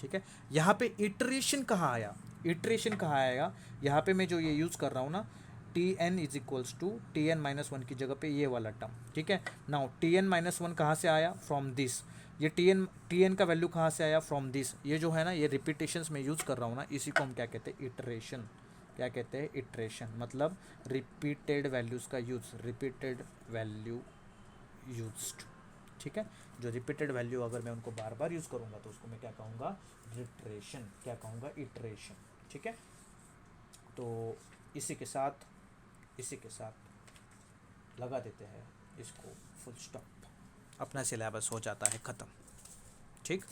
ठीक है, यहाँ पे इटरेशन कहाँ आया, इटरेशन कहाँ आया, यहाँ पे मैं जो ये यूज़ कर रहा हूँ ना, t n is equals to t n minus 1 की जगह पे ये वाला टर्म। ठीक है, नाउ टी एन माइनस 1 कहाँ से आया, फ्रॉम दिस। ये टी एन का वैल्यू कहाँ से आया, फ्रॉम दिस। ये जो है ना, ये रिपीटेशंस में यूज़ कर रहा हूँ ना, इसी को हम क्या कहते हैं, इटरेशन। क्या कहते हैं, इटरेशन, मतलब रिपीटेड वैल्यूज़ का यूज़, रिपीटेड वैल्यू यूज्ड। ठीक है, जो रिपीटेड वैल्यू अगर मैं उनको बार बार यूज़ करूँगा तो उसको मैं क्या कहूँगा, इटरेशन, क्या कहूँगा, इटरेशन। ठीक है, तो इसी के साथ लगा देते हैं इसको फुल स्टॉप, अपना सिलेबस हो जाता है ख़त्म। ठीक।